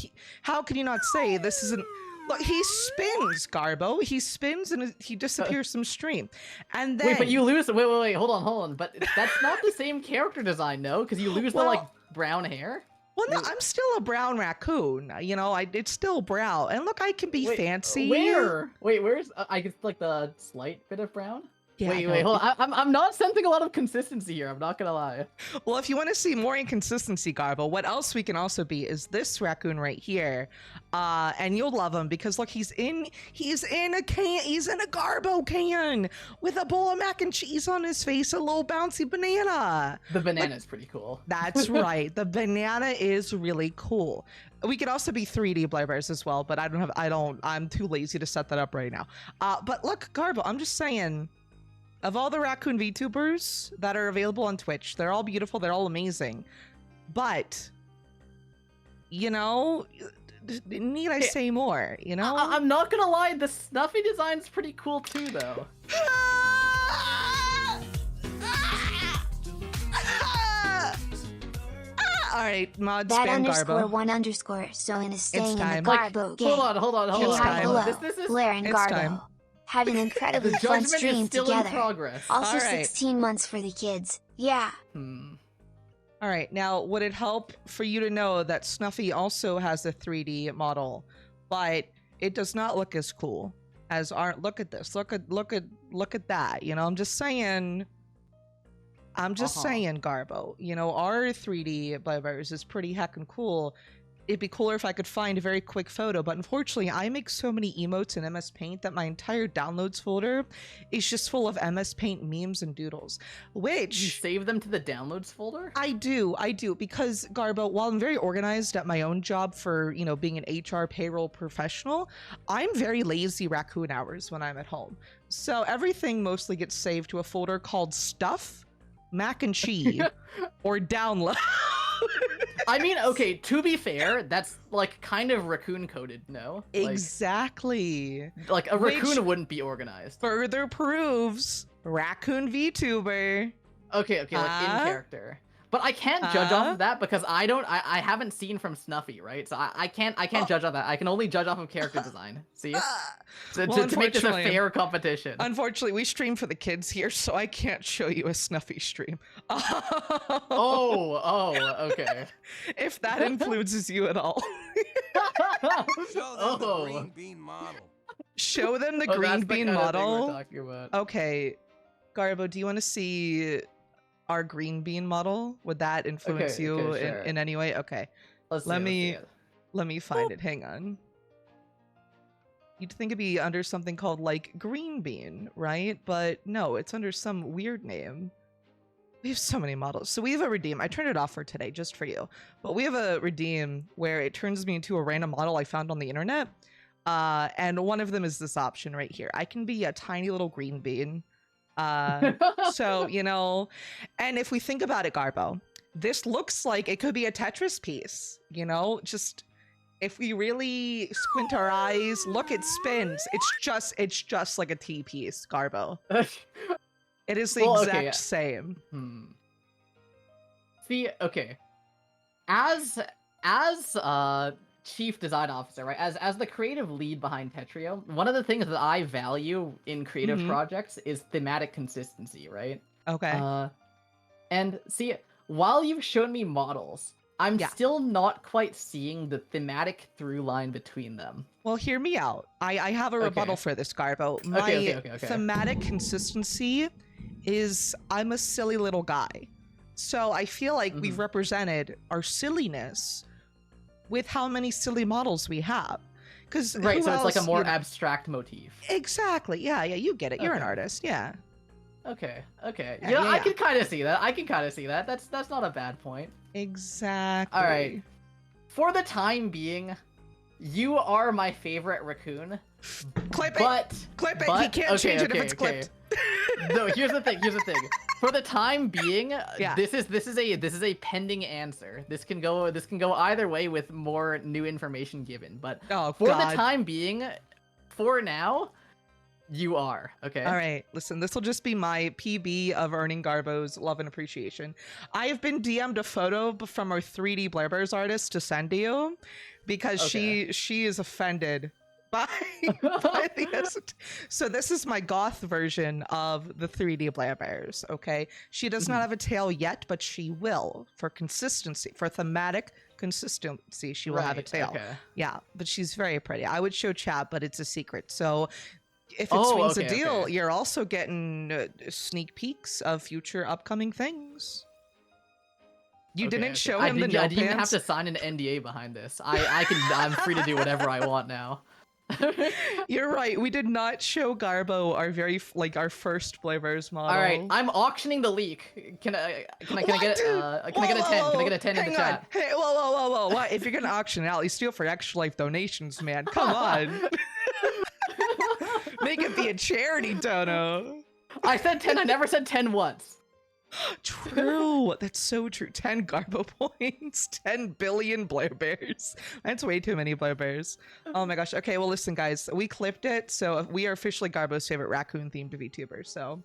how can you not say this isn't... Look, he spins, Garbo. He spins and he disappears from stream. And then... Wait, but you lose... Wait, hold on. But that's not the same character design, no? Because you lose the, like, brown hair? Well, no, I'm still a brown raccoon. You know, it's still brown. And look, I can be fancy. Where? Wait, where's... I guess, like, the slight bit of brown? Yeah, wait, hold on. I'm not sensing a lot of consistency here. I'm not gonna lie. Well, if you want to see more inconsistency, Garbo, what else we can also be is this raccoon right here, and you'll love him because look, he's in a Garbo can with a bowl of mac and cheese on his face, a little bouncy banana. The banana is pretty cool. That's right. The banana is really cool. We could also be 3D Blair Bears as well, but I'm too lazy to set that up right now. But look, Garbo, I'm just saying. Of all the raccoon VTubers that are available on Twitch, they're all beautiful, they're all amazing. But, you know, need I say more, you know? I'm not gonna lie, the Snuffy design's pretty cool too, though. Alright, mod That spam underscore Garbo. one underscore Soin is staying in the time. Garbo game. Hold on. Hey, hi, time. hello, This is Blair and It's Garbo. time. Have an incredibly the fun judgment stream is still together. in progress. Also All right. 16 months for the kids. Yeah. All right, now would it help for you to know that Snuffy also has a 3D model, but it does not look as cool as our... Look at this. Look at that. You know, I'm just saying, Garbo. You know, our 3D Blair Bears is pretty heckin' cool. it'd be cooler if I could find a very quick photo, but unfortunately I make so many emotes in MS Paint that my entire downloads folder is just full of MS Paint memes and doodles, which... You save them to the downloads folder? I do, because Garbo, while I'm very organized at my own job for, you know, being an HR payroll professional, I'm very lazy raccoon hours when I'm at home. So everything mostly gets saved to a folder called Stuff, Mac and Cheese, or Download. I mean, okay, to be fair, that's like kind of raccoon coded, no? Exactly. Like a raccoon Which wouldn't be organized. further proves Raccoon VTuber. Okay, like in character. But I can't judge off of that because I haven't seen from Snuffy, right? So I can't judge on that. I can only judge off of character design. See? So Well, to make this a unfortunately- fair competition. Unfortunately, we stream for the kids here, so I can't show you a Snuffy stream. Oh, okay. If that influences you at all. Show them the green bean model. Show them the Oh, green that's the bean kind of thing we're model. talking about. Okay, Garbo, do you want to see our green bean model? Would that influence Okay, you sure. in any way? Okay, Let's let see me it. let me find it. Hang on. You'd think it'd be under something called like green bean, right? But no, it's under some weird name. We have so many models. So we have a redeem. I turned it off for today just for you. But we have a redeem where it turns me into a random model I found on the internet. And one of them is this option right here. I can be a tiny little green bean. So, you know, and if we think about it, Garbo, this looks like it could be a Tetris piece, you know, just if we really squint our eyes, look, it spins. It's just like a T piece, Garbo. It is the Well, exact okay, yeah. same. See, okay. As chief design officer, right? As the creative lead behind Tetrio, one of the things that I value in creative Mhm. projects is thematic consistency, right? Okay. And see, while you've shown me models, I'm Yeah. still not quite seeing the thematic through line between them. Well, hear me out. I have a rebuttal Okay. for this, Garbo. My Okay. thematic consistency is I'm a silly little guy. So I feel like we've represented our silliness with how many silly models we have. Because Right, so it's like a more abstract motif. Exactly. Yeah, you get it. You're an Okay. artist. Yeah. Okay. Yeah, Yeah, yeah, I yeah. can kind of see that. That's not a bad point. Exactly. All right. For the time being, you are my favorite raccoon. Clip it. But Clip it. but- He can't change it if it's clipped. No, here's the thing. For the time being, Yeah. this is a pending answer. This can go either way with more new information given. But Oh, for God. the time being, for now, you are okay. All right, listen, this will just be my PB of earning Garbo's love and appreciation. I have been DM'd a photo from our 3D Blair Bears artist to send to you because she is offended by the essence. So this is my goth version of the 3D Blair Bears, okay? She does not have a tail yet, but she will for consistency, for thematic consistency. She will have a Right, tail. okay. Yeah, but she's very pretty. I would show chat, but it's a secret. So if it Oh, swings okay, a deal, okay. you're also getting sneak peeks of future upcoming things. You Okay, didn't okay. show I him the didn't, no I didn't even have pants. to sign an NDA behind this. I'm free to do whatever I want now. You're right. We did not show Garbo our our first Blair Bears model. All right, I'm auctioning the leak. Can I get What? can I get a 10? Can I get a 10 in the Hang chat? on. Hey, whoa. What? If you're gonna auction it out, you steal for extra life donations, man. Come on. Make it be a charity dono. I said 10. I never said 10 once. True. That's so true. 10 Garbo points. 10 billion Blair Bears. That's way too many Blair Bears. Oh my gosh. Okay, well listen guys, we clipped it. So we are officially Garbo's favorite raccoon themed VTuber. So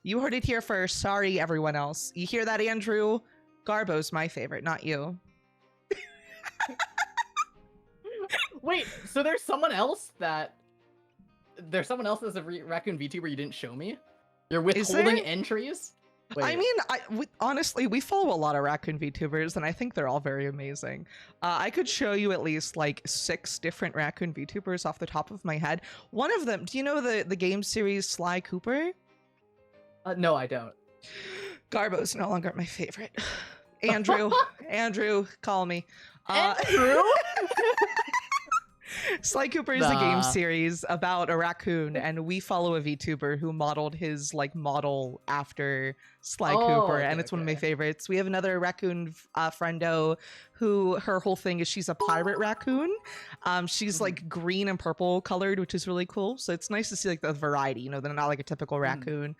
you heard it here first. Sorry everyone else. You hear that, Andrew? Garbo's my favorite, not you. Wait, so there's someone else that's a raccoon VTuber you didn't show me? You're Is withholding there? entries? I Wait. mean, honestly, we follow a lot of raccoon VTubers, and I think they're all very amazing. I could show you at least like 6 different raccoon VTubers off the top of my head. One of them, do you know the game series Sly Cooper? No, I don't. Garbo's no longer my favorite. Andrew, call me. True. Sly Cooper is a game Nah. series about a raccoon, and we follow a VTuber who modeled his model after Sly Cooper, and it's one of my favorites. We have another raccoon friendo who her whole thing is she's a pirate raccoon. She's like green and purple colored, which is really cool. So it's nice to see like the variety. They're not like a typical raccoon.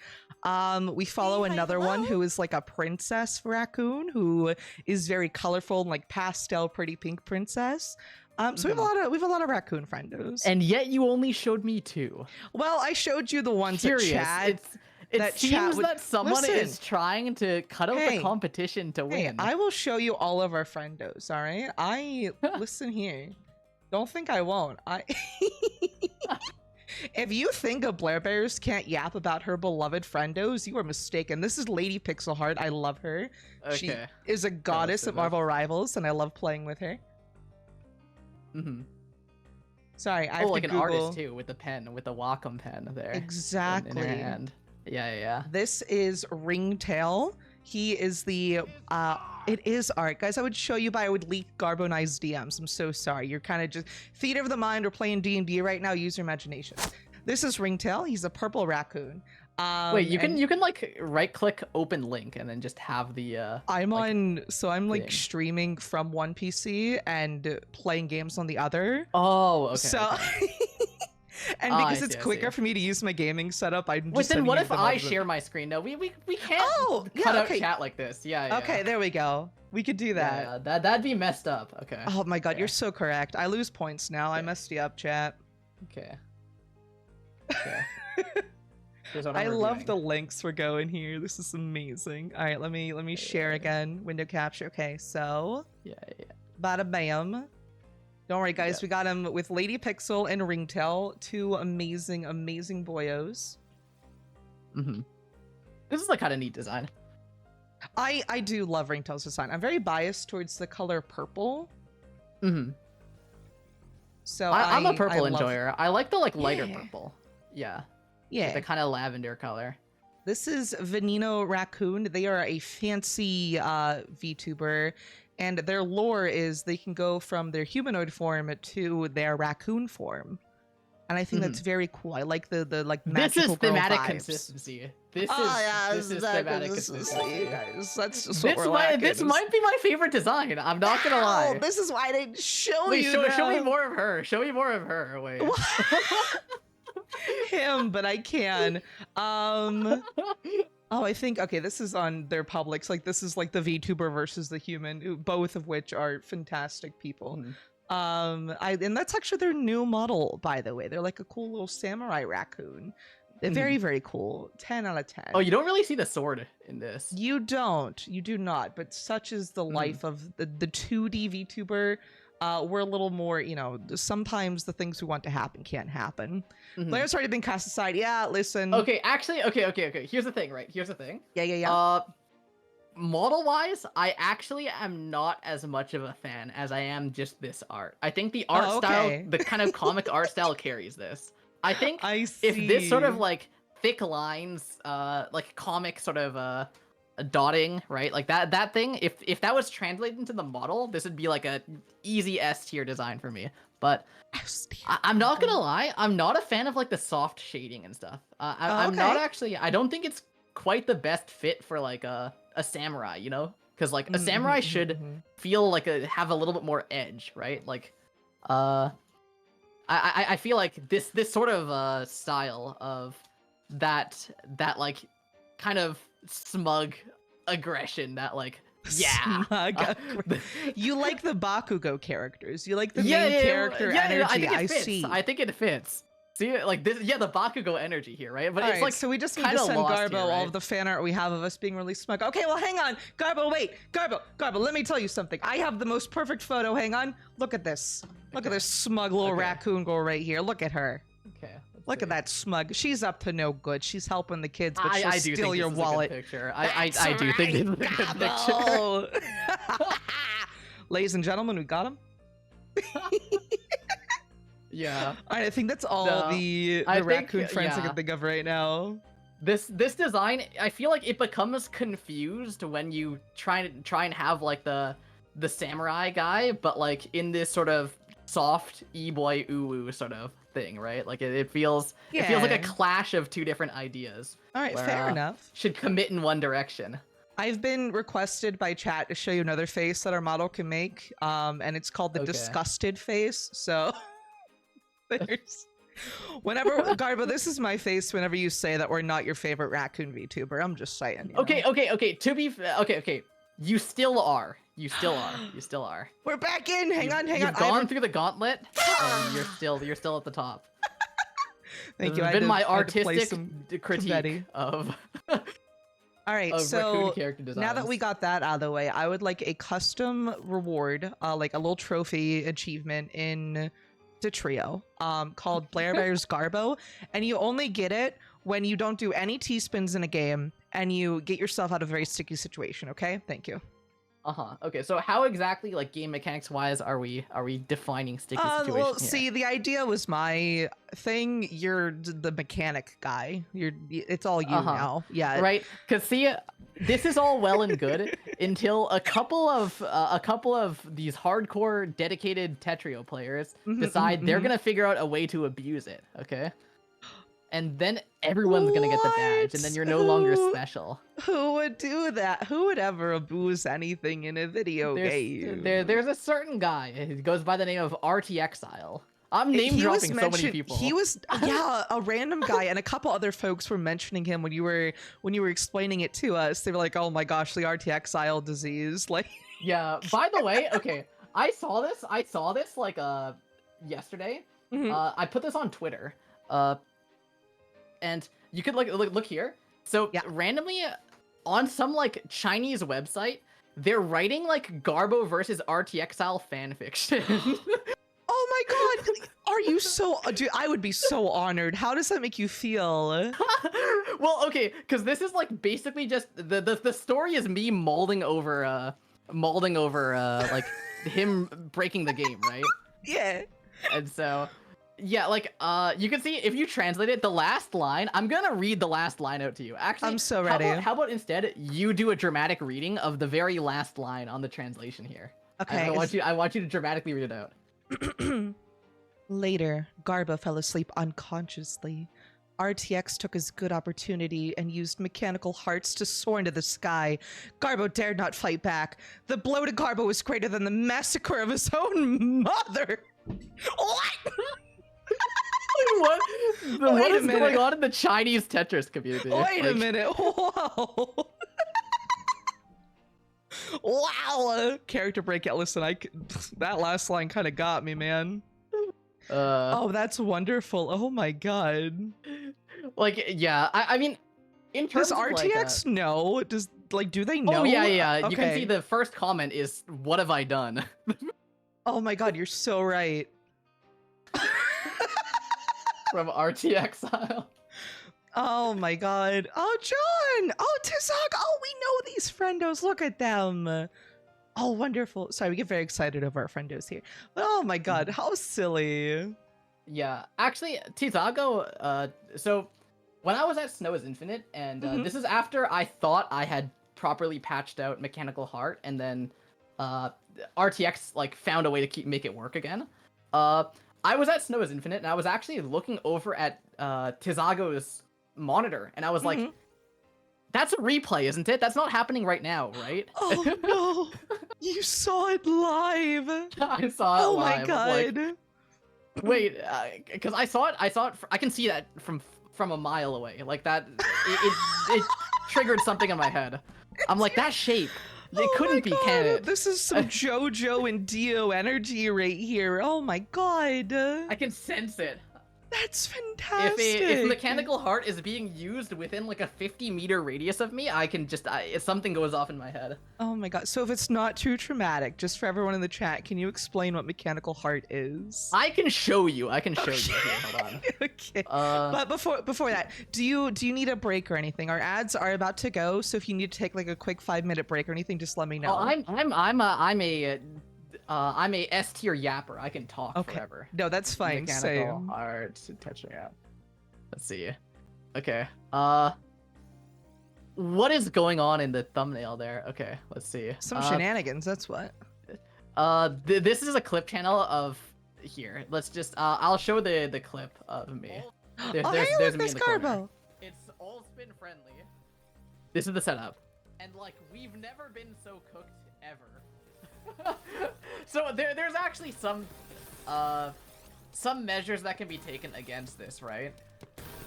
We follow another one who is like a princess raccoon who is very colorful and like pastel, pretty pink princess. So we have a lot of raccoon friendos. And yet you only showed me 2. Well, I showed you the ones Curious. that chat. It seems that someone Listen. is trying to cut out Hey. the competition to Hey, win. I will show you all of our friendos, all right? Listen here. Don't think I won't. If you think a Blair Bears can't yap about her beloved friendos, you are mistaken. This is Lady Pixelheart. I love her. She Okay. is a goddess at Marvel Rivals, and I love playing with her. Sorry, I have to like an Google. artist too, with the pen, with the Wacom pen there. Exactly. In her hand. Yeah. This is Ringtail. He is the it is art. Guys, I would show you, but I would leak Garbonized DMs. I'm so sorry. You're kind of just theater of the mind. We're playing D&D right now. Use your imagination. This is Ringtail. He's a purple raccoon. Wait, you can like right click open link and then just have the I'm like, like thing. streaming from one PC and playing games on the other. Oh, okay. So okay. and Ah, because I it's see, I quicker see. for me to use my gaming setup, I'm just Wait, then sending what you if them I all the- share my screen? No, we can't Oh, yeah, cut okay. out chat like this. Yeah. Okay, there we go. We could do that. Yeah, that'd be messed up. Okay. Oh my god, Okay. you're so correct. I lose points now. I Okay. messed you up, chat. Okay. Okay. Here's what I I'm love reviewing. the links we're going here. This is amazing. All right, let me share again. Window capture. Okay, so Yeah. bada bam. Don't worry, guys. Yeah. We got him with Lady Pixel and Ringtail, 2 amazing boyos. This is like kind of neat design. I do love Ringtail's design. I'm very biased towards the color purple. So I'm a purple I love- enjoyer. I like the lighter Yeah. purple. Yeah. Yeah. Like the kind of lavender color. This is Veneno Raccoon. They are a fancy VTuber, and their lore is they can go from their humanoid form to their raccoon form. And I think that's very cool. I like the like This magical is girl thematic vibes. consistency. This Oh, is yeah, thematic consistency. guys. That's just what This we're might lacking. might be my favorite design. I'm not gonna lie. Oh, this is why I didn't show Wait, you. show me them. more of her. Show me more of her. Wait. Him, but I can. Oh, I think okay. This is on their Publix. Like this is like the VTuber versus the human, both of which are fantastic people. And that's actually their new model, by the way. They're like a cool little samurai raccoon. They're very cool. 10 out of 10. Oh, you don't really see the sword in this. You do not. But such is the life of the 2D VTuber. We're a little more, sometimes the things we want to happen can't happen. Blair's already been cast aside. Yeah, listen. Okay, actually, okay. Here's the thing, right? Here's the thing. Yeah. Model-wise, I actually am not as much of a fan as I am just this art. I think the art style, the kind of comic art style carries this. I think if this sort of like thick lines, like comic sort of dotting, right? Like that thing, if that was translated into the model, this would be like a easy S tier design for me. But I'm not gonna lie, I'm not a fan of like the soft shading and stuff. I'm not actually. I don't think it's quite the best fit for like a samurai, because like a samurai should feel like have a little bit more edge, right? Like, I feel like this sort of style of that like kind of smug aggression that like. Yeah. You like the Bakugo characters. You like the main character energy. I think it fits. see. I think it fits. See, like this, the Bakugo energy here, right? But it's like so we just need to kinda send lost Garbo here, all right? of the fan art we have of us being really smug. Okay, well, hang on. Garbo, wait. Garbo, let me tell you something. I have the most perfect photo. Hang on. Look at this. Look at this smug little raccoon girl right here. Look at her. Okay. Look at that smug. She's up to no good. She's helping the kids, but she'll I do steal think your this is wallet. A good picture. I do think this is a good picture. Ladies and gentlemen, we got him. Yeah. All right, I think that's all the raccoon friends I can think of right now. This design, I feel like it becomes confused when you try and have like the the samurai guy, but like in this sort of soft e-boy uwu sort of thing, right? Like it feels like a Yeah. clash of two different ideas. All right, where, fair enough. Should commit in one direction. I've been requested by chat to show you another face that our model can make, and it's called the Okay. disgusted face. So there's whenever Garbo, this is my face whenever you say that we're not your favorite raccoon VTuber. I'm just saying. You Okay, know? okay. Okay. You still are. You still are. We're back in. Hang on. You've gone through the gauntlet, and you're still at the top. Thank This you. has I been had my to- I had to play artistic some critique confetti. of All right, raccoon so character designs. now that we got that out of the way, I would like a custom reward, like a little trophy achievement in the trio, called Blair Bear's Garbo, and you only get it when you don't do any T-spins in a game and you get yourself out of a very sticky situation. Okay, thank you. Okay, so how exactly, like game mechanics wise, are we defining sticky situation Well, here? see, the idea was my thing. You're the mechanic guy. It's all you now. Yeah. Right, because see, this is all well and good until a couple of these hardcore dedicated Tetrio players decide they're gonna figure out a way to abuse it. Okay, and then everyone's gonna get the badge, and then you're no longer special. Who would do that? Who would ever abuse anything in a video game? There's a certain guy. He goes by the name of RT Exile. I'm name dropping so many people. He was a random guy, and a couple other folks were mentioning him when you were explaining it to us. They were like, "Oh my gosh, the RT Exile disease!" Like, Yeah. By the way, okay, I saw this like yesterday. I put this on Twitter. And you could look here. So randomly on some like Chinese website, they're writing like Garbo versus RT Exile fanfiction. oh my god, are you so? Dude, I would be so honored. How does that make you feel? Well, okay, because this is like basically just the story is me molding over like him breaking the game, right? Yeah. And so, yeah, like you can see if you translate it, the last line. I'm gonna read the last line out to you. Actually, I'm so ready. How about instead you do a dramatic reading of the very last line on the translation here? Okay. I want you to dramatically read it out. Later, Garbo fell asleep unconsciously. RTX took his good opportunity and used mechanical hearts to soar into the sky. Garbo dared not fight back. The blow to Garbo was greater than the massacre of his own mother. What? What is going on in the Chinese Tetris community? Wait a minute. Whoa. Wow. Character breakout. Listen, that last line kind of got me, man. Oh, that's wonderful. Oh my god. Like, yeah, I mean, in terms does of RTX know? Do they know? Oh yeah. Okay. You can see the first comment is, "What have I done?" Oh my god, you're so right. From RT Exile. Oh my god. Oh, John! Oh, Tizak! Oh, we know these friendos. Look at them. Oh, wonderful. Sorry, we get very excited over our friendos here. But oh my god, how silly. Yeah, actually, Tizago, so when I was at Snow is Infinite, and this is after I thought I had properly patched out Mechanical Heart, and then RTX like found a way to make it work again. I was at Snow is Infinite, and I was actually looking over at Tizago's monitor, and I was like, that's a replay, isn't it? That's not happening right now, right? Oh no. You saw it live. I saw it live. Oh my god. Like, wait, because I saw it. I can see that from a mile away. Like that, it triggered something in my head. I'm like, that shape. It couldn't be, can it? This is some JoJo and Dio energy right here. Oh my god. I can sense it. That's fantastic. If Mechanical Heart is being used within like a 50-meter radius of me, I can just something goes off in my head. Oh my god. So if it's not too traumatic, just for everyone in the chat, can you explain what Mechanical Heart is? I can show you. Here, hold on. Okay. But before that, do you need a break or anything? Our ads are about to go, so if you need to take like a quick 5-minute break or anything, just let me know. Oh, I'm a S tier yapper. I can talk forever. No, that's fine. Mechanical Same. Heart Tetria. Let's see. Okay. What is going on in the thumbnail there? Okay, let's see. Some shenanigans, that's what. This is a clip channel of here. Let's just I'll show the clip of me. Oh, hey, look, me there's in the corner. Garbo. It's all spin friendly. This is the setup, and like we've never been so cooked ever. So there's actually some measures that can be taken against this, right?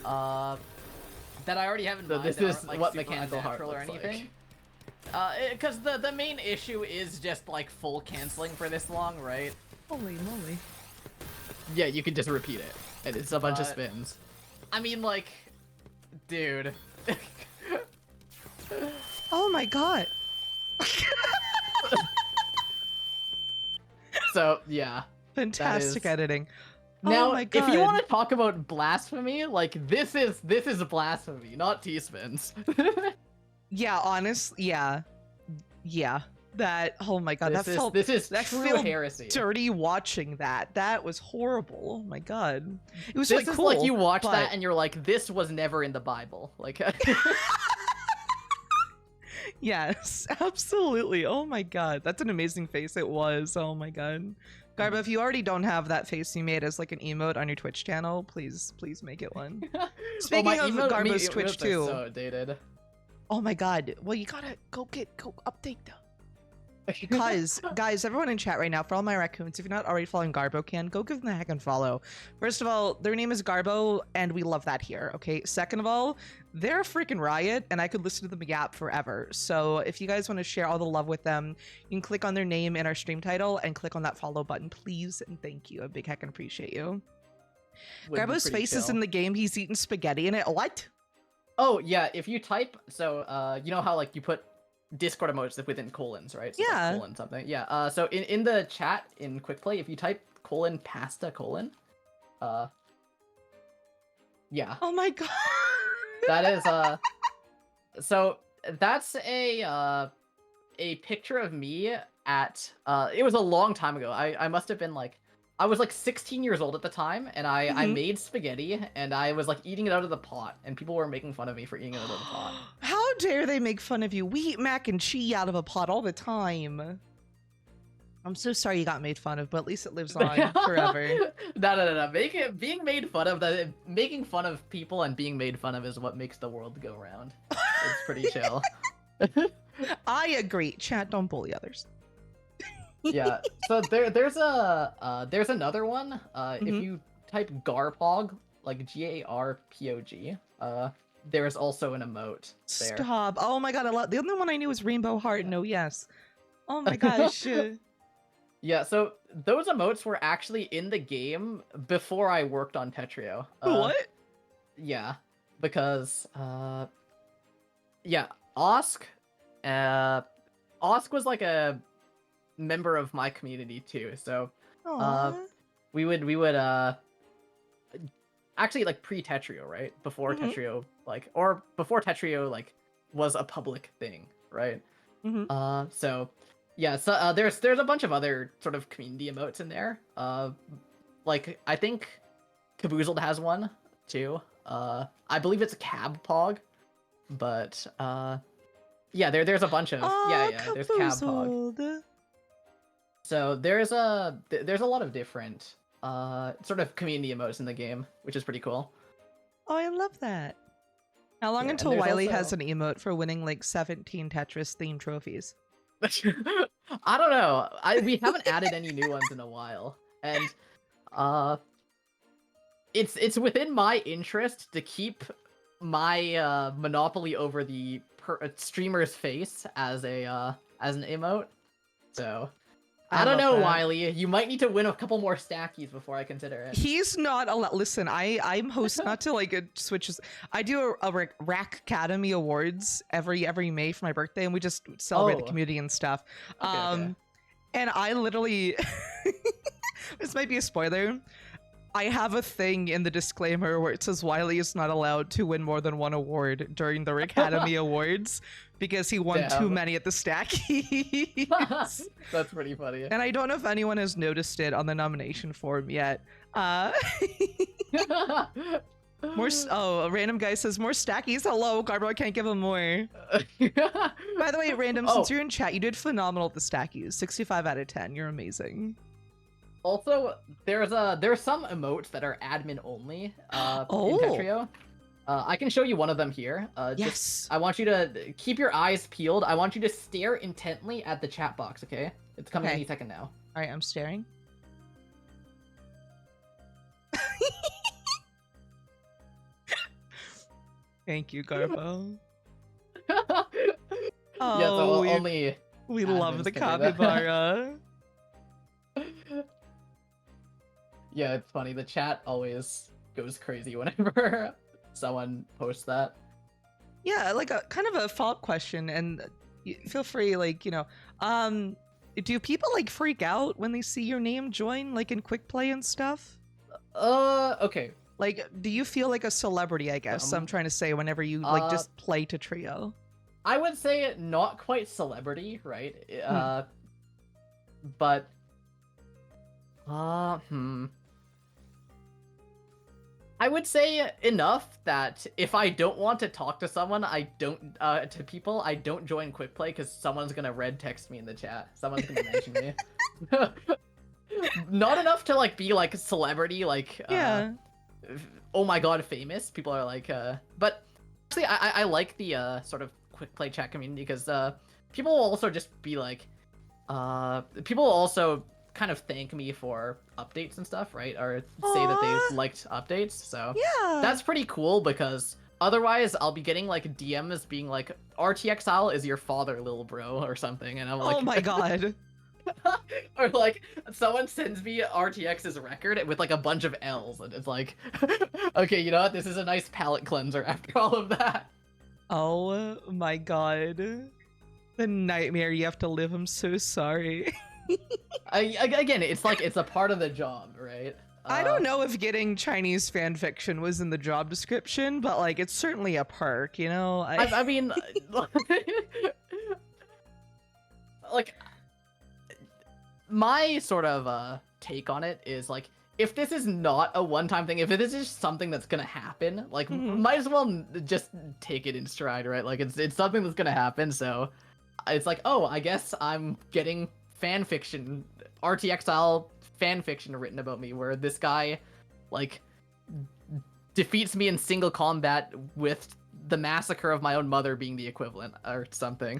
That I already have in mind. This is like what mechanical heart or anything. Because the main issue is just like full canceling for this long, right? Holy moly. Yeah, you can just repeat it, and it's a bunch of spins. I mean, like, dude. Oh my god. So yeah. Fantastic editing. Now, oh my god. if you want to talk about blasphemy, like this is blasphemy, not T-spins. Yeah, honestly, yeah. That, oh my god, that felt true heresy. dirty watching that. That was horrible. Oh my god. It was This like is cool, like you watch but... that and you're like, this was never in the Bible. Like Yes, absolutely. Oh my god. That's an amazing face it was. Oh my god. Garbo, if you already don't have that face you made as like an emote on your Twitch channel, please make it one. Speaking of Garbo's Twitch too. So dated. Oh my god. Well, you gotta go update them. Because, guys, everyone in chat right now, for all my raccoons, if you're not already following GarboCan, go give them a heck and follow. First of all, their name is Garbo, and we love that here, okay? Second of all, they're a freaking riot, and I could listen to them yap forever. So if you guys want to share all the love with them, you can click on their name in our stream title and click on that follow button, please, and thank you. A big heck and appreciate you. Garbo's face is in the game. He's eating spaghetti in it. What? Oh, yeah, if you type, so, you know how, like, you put Discord emotes within colons, right? So yeah. Like colon something. Yeah. So in the chat in quick play, if you type :pasta : yeah. Oh my god. That is so that's a picture of me at it was a long time ago. I must have been like I was like 16 years old at the time, and I made spaghetti, and I was like eating it out of the pot, and people were making fun of me for eating it out of the pot. How dare they make fun of you? We eat mac and cheese out of a pot all the time. I'm so sorry you got made fun of, but at least it lives on forever. No. Being made fun of, making fun of people and being made fun of is what makes the world go round. It's pretty chill. I agree. Chat, don't bully others. Yeah, so there's another one. If you type Garpog, like GARPOG, there's also an emote there. Stop. Oh my god, I love the only one I knew was Rainbow Heart. No, yes. Oh my gosh. Yeah, so those emotes were actually in the game before I worked on Tetrio. What? Yeah, because yeah, Osk was like a member of my community too, so we would actually like pre-Tetrio, right? Before Tetrio, like, or before Tetrio like was a public thing, right? So yeah, so there's a bunch of other sort of community emotes in there. Like I think Caboozled has one too. I believe it's a cab pog, but yeah, there's a bunch of there's cab pog. So there's a lot of different sort of community emotes in the game, which is pretty cool. Oh, I love that. How long until Wiley has an emote for winning like 17 Tetris themed trophies? I don't know. We haven't added any new ones in a while, and it's within my interest to keep my monopoly over the streamer's face as an emote. So I don't know, Wiley. You might need to win a couple more stackies before I consider it. He's not allowed. Listen, I'm host not to like switches. I do a Rack Academy Awards every May for my birthday, and we just celebrate the community and stuff. Okay. And I literally, this might be a spoiler. I have a thing in the disclaimer where it says Wiley is not allowed to win more than one award during the Academy Awards because he won too many at the stackies. That's pretty funny. And I don't know if anyone has noticed it on the nomination form yet. Oh, a random guy says more stackies. Hello, Garbo. I can't give him more. By the way, random, since you're in chat, you did phenomenal at the stackies. 65 out of 10. You're amazing. Also, there's some emotes that are admin only in Tetrio. I can show you one of them here. Yes. I want you to keep your eyes peeled. I want you to stare intently at the chat box, okay? It's coming any second now. All right, I'm staring. Thank you, Garbo. Yeah, so only we love the can do that. capybara. Yeah, it's funny. The chat always goes crazy whenever someone posts that. Yeah, like a kind of a follow-up question, and feel free, like, you know, do people like freak out when they see your name join, like in quick play and stuff? Okay. Like, do you feel like a celebrity, I guess, I'm trying to say, whenever you, like, just play to Trio? I would say not quite celebrity, right? But... I would say enough that if I don't want to talk to someone, I don't join quick play because someone's gonna red text me in the chat. Someone's gonna mention me. Not enough to, like, be, like, a celebrity, like, oh my god, famous. People are like, but actually, I like the sort of quick play chat community because people will also just be like, people will also kind of thank me for updates and stuff, right? Or say that they liked updates. So yeah, that's pretty cool because otherwise I'll be getting like DMs being like, RTXL is your father, little bro, or something, and I'm like, oh my god. Or like someone sends me RTX's record with like a bunch of L's, and it's like, okay, you know what? This is a nice palate cleanser after all of that. Oh my god, the nightmare you have to live. I'm so sorry. Again, it's like it's a part of the job, right? I don't know if getting Chinese fan fiction was in the job description, but like it's certainly a perk, you know. I mean, like. My sort of take on it is like, if this is not a one-time thing, if this is something that's gonna happen, like might as well just take it in stride, right? Like it's something that's gonna happen, so it's like, oh, I guess I'm getting fan fiction, RTXL fan fiction written about me, where this guy like defeats me in single combat with the massacre of my own mother being the equivalent or something.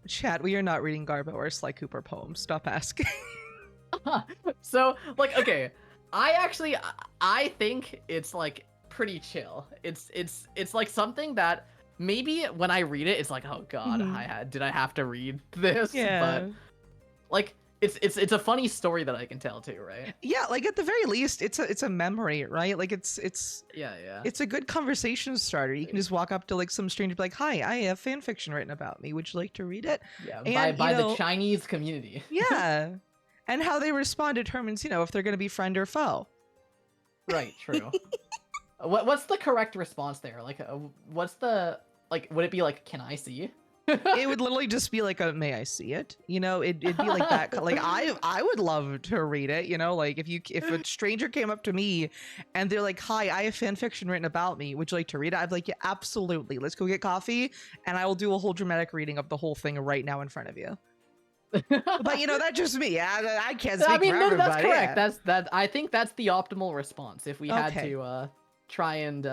Chat, we are not reading Garbo or Sly Cooper poems. Stop asking. So, like, okay, I think it's like pretty chill. It's like something that maybe when I read it, it's like, oh god, did I have to read this? Yeah. But like, it's a funny story that I can tell too, right? Yeah, like at the very least, it's a memory, right? Like it's yeah. It's a good conversation starter. You can just walk up to like some stranger, be like, "Hi, I have fan fiction written about me. Would you like to read it?" Yeah, and, by the Chinese community. Yeah, and how they respond determines, you know, if they're going to be friend or foe. Right. True. What's the correct response there? Like, what's the like? Would it be like, "Can I see?" It would literally just be like a, "May I see it?" You know, it'd be like that. Like I would love to read it. You know, like if a stranger came up to me and they're like, "Hi, I have fan fiction written about me. Would you like to read it?" I'd be like, "Yeah, absolutely. Let's go get coffee, and I will do a whole dramatic reading of the whole thing right now in front of you." But you know, that's just me. I can't speak for everybody. That's correct. Yeah. That I think that's the optimal response. If we had to try and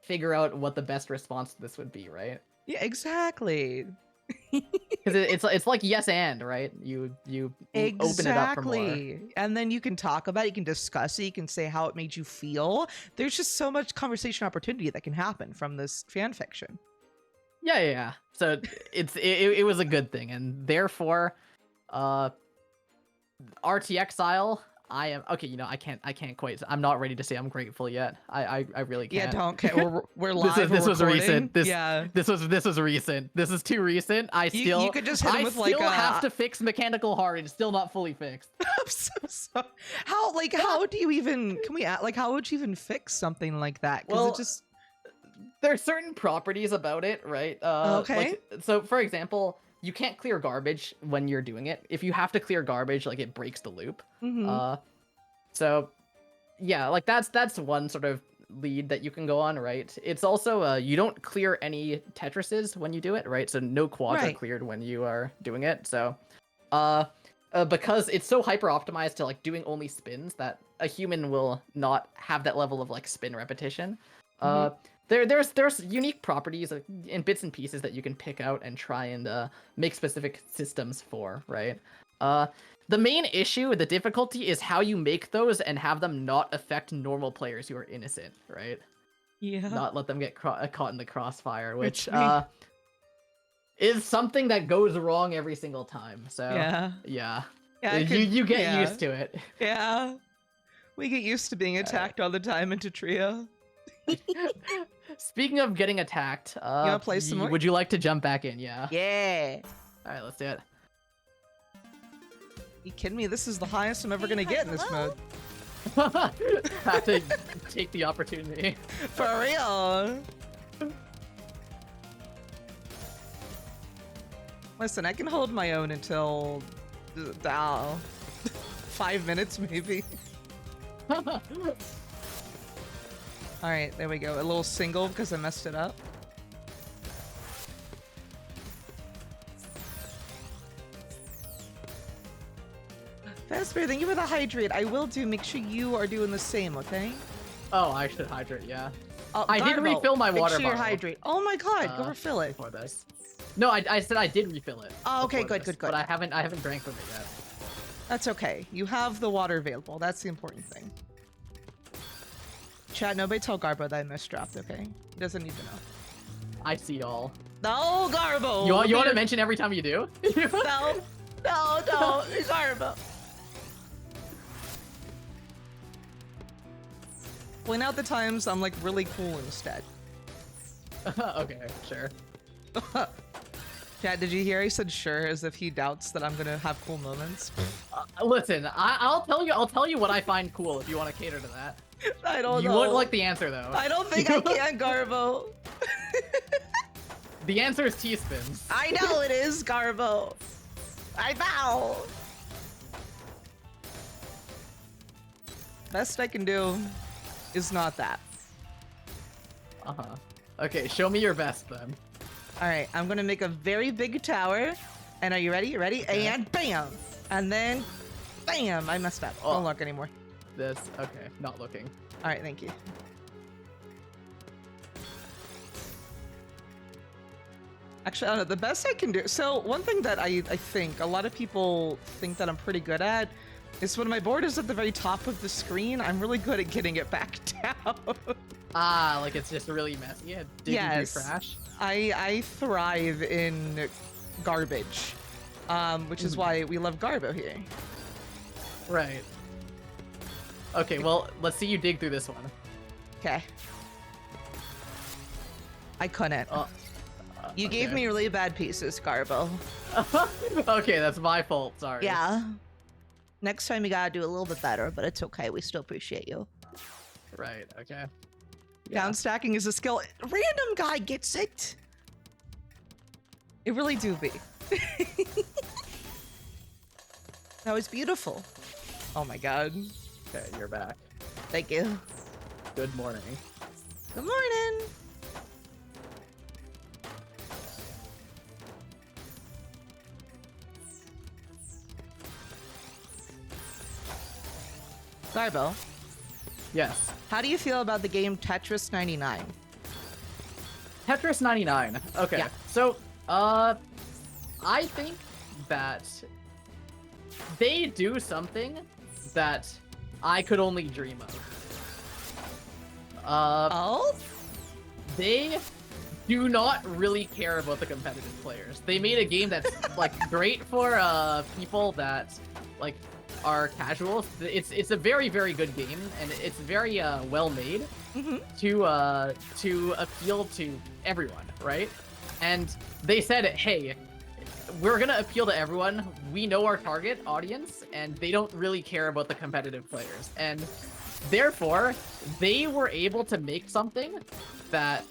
figure out what the best response to this would be, right? Yeah, exactly. Because it's like yes and, right? You open it up for more. And then you can talk about it, you can discuss it, you can say how it made you feel. There's just so much conversation opportunity that can happen from this fan fiction. Yeah. So it was a good thing, and therefore, RTXile. I am okay. You know, I can't quite. I'm not ready to say I'm grateful yet. I really can't. Yeah, don't. We're live. This was recent. This was recent. This is too recent. You could just hit him with like have to fix mechanical heart. It's still not fully fixed. I'm so sorry. How do you even? Can we like? How would you even fix something like that? Well, it just there are certain properties about it, right? Okay. Like, so, for example, you can't clear garbage when you're doing it. If you have to clear garbage, like, it breaks the loop. Mm-hmm. So yeah, like that's one sort of lead that you can go on, right? It's also you don't clear any Tetrises when you do it, right? So no quads are Right. cleared when you are doing it. So because it's so hyper optimized to like doing only spins that a human will not have that level of like spin repetition. There's unique properties in bits and pieces that you can pick out and try and make specific systems for, right? The main issue, the difficulty, is how you make those and have them not affect normal players who are innocent, right? Yeah. Not let them get caught in the crossfire, which Which me- is something that goes wrong every single time. So Yeah. yeah, Yeah. I you could- you get yeah. used to it. Yeah. We get used to being attacked all the time into trio. Speaking of getting attacked, wanna play some more? would you like to jump back in? Yeah. Yeah. All right, let's do it. You kidding me? This is the highest I'm ever gonna get in this mode. Have to take the opportunity. For real. Listen, I can hold my own until 5 minutes maybe. Alright, there we go. A little single because I messed it up. Vesper, thank you for the hydrate. I will do. Make sure you are doing the same, okay? Oh, I should hydrate. Yeah. Oh, I did Garbo, refill my water Make sure you bottle. hydrate. Oh my god, go refill it. Before this. No, I said I did refill it. Oh, okay, before good, this, good, good. But I haven't drank from it yet. That's okay. You have the water available. That's the important thing. Chat, nobody tell Garbo that I misdropped, okay? He doesn't need to know. I see y'all. No, Garbo! You want to mention every time you do? No, Garbo. Point out the times I'm like really cool instead. Okay, sure. Chat, did you hear? He said sure, as if he doubts that I'm gonna have cool moments. Listen, I'll tell you what I find cool if you want to cater to that. I don't You know. wouldn't like the answer though. I don't think I can, Garbo. The answer is T-spins. I know it is, Garbo. I know. Best I can do is not that. Uh-huh. Okay, show me your best then. All right, I'm gonna make a very big tower. And are you ready? You ready? Okay. And bam! And then bam! I messed up. Oh. Don't look anymore. This, okay, not looking. All right, thank you. Actually, I don't know, the best I can do. So one thing that I think a lot of people think that I'm pretty good at is when my board is at the very top of the screen, I'm really good at getting it back down. Ah, like it's just really messy. Yeah, digging Yes. through trash. I thrive in garbage, which is why we love Garbo here. Right. Okay, well, let's see you dig through this one. Okay. I couldn't. You gave okay. me really bad pieces, Garbo. Okay, that's my fault. Sorry. Yeah. Next time you gotta do a little bit better, but it's okay. We still appreciate you. Right. Okay. Down stacking is a skill. Random guy gets it. It really do be. That was beautiful. Oh my god. Okay, you're back. Thank you. Good morning. Good morning. Garbo, Yes. how do you feel about the game Tetris 99? Tetris 99. Okay. Yeah. So, I think that they do something that I could only dream of. Oh? They do not really care about the competitive players. They made a game that's like great for people that like are casual. It's a very, very good game, and it's very well made to appeal to everyone, right? And they said, hey, we're gonna appeal to everyone. We know our target audience, and they don't really care about the competitive players. And therefore, they were able to make something that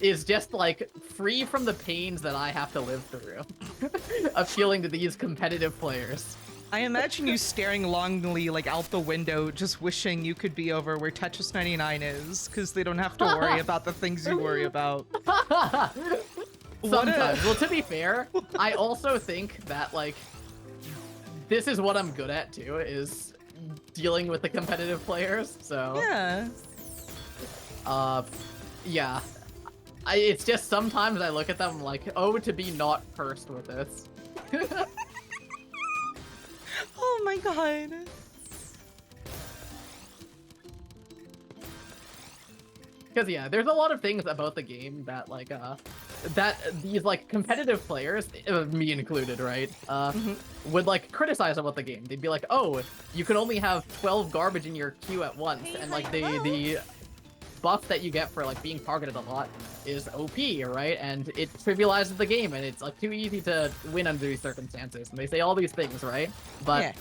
is just like free from the pains that I have to live through, appealing to these competitive players. I imagine you staring longingly like out the window, just wishing you could be over where Tetris 99 is, because they don't have to worry about the things you worry about. Sometimes. Well, to be fair, I also think that like this is what I'm good at too, is dealing with the competitive players. So yeah. Yeah. It's just sometimes I look at them like, oh, to be not cursed with this. Oh my god. Because yeah, there's a lot of things about the game that like that these like competitive players, me included, right, would like criticize about the game. They'd be like, oh, you can only have 12 garbage in your queue at once, and like the buff that you get for like being targeted a lot is OP, right? And it trivializes the game, and it's like too easy to win under these circumstances. And they say all these things, right? But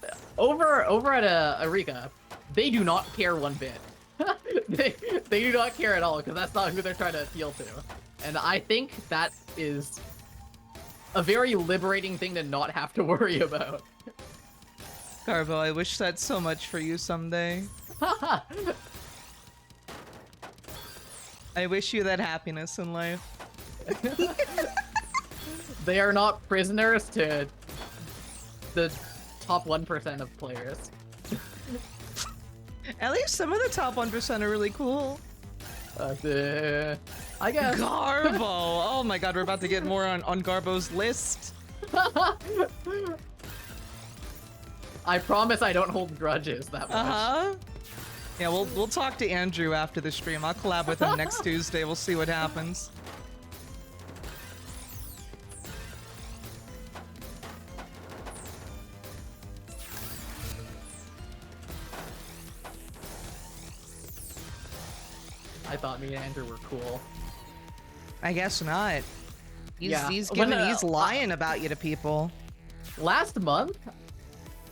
Yeah. over at Eureka, they do not care one bit. they do not care at all, because that's not who they're trying to appeal to. And I think that is a very liberating thing to not have to worry about. Garbo, I wish that so much for you someday. I wish you that happiness in life. They are not prisoners to the top 1% of players. At least some of the top 1% are really cool. I guess. Garbo! Oh my god, we're about to get more on Garbo's list. I promise I don't hold grudges that much. Uh-huh. Yeah, we'll talk to Andrew after the stream. I'll collab with him next Tuesday. We'll see what happens. I thought me and Andrew were cool. I guess not. He's, Yeah. he's When, giving, he's lying about you to people. Last month,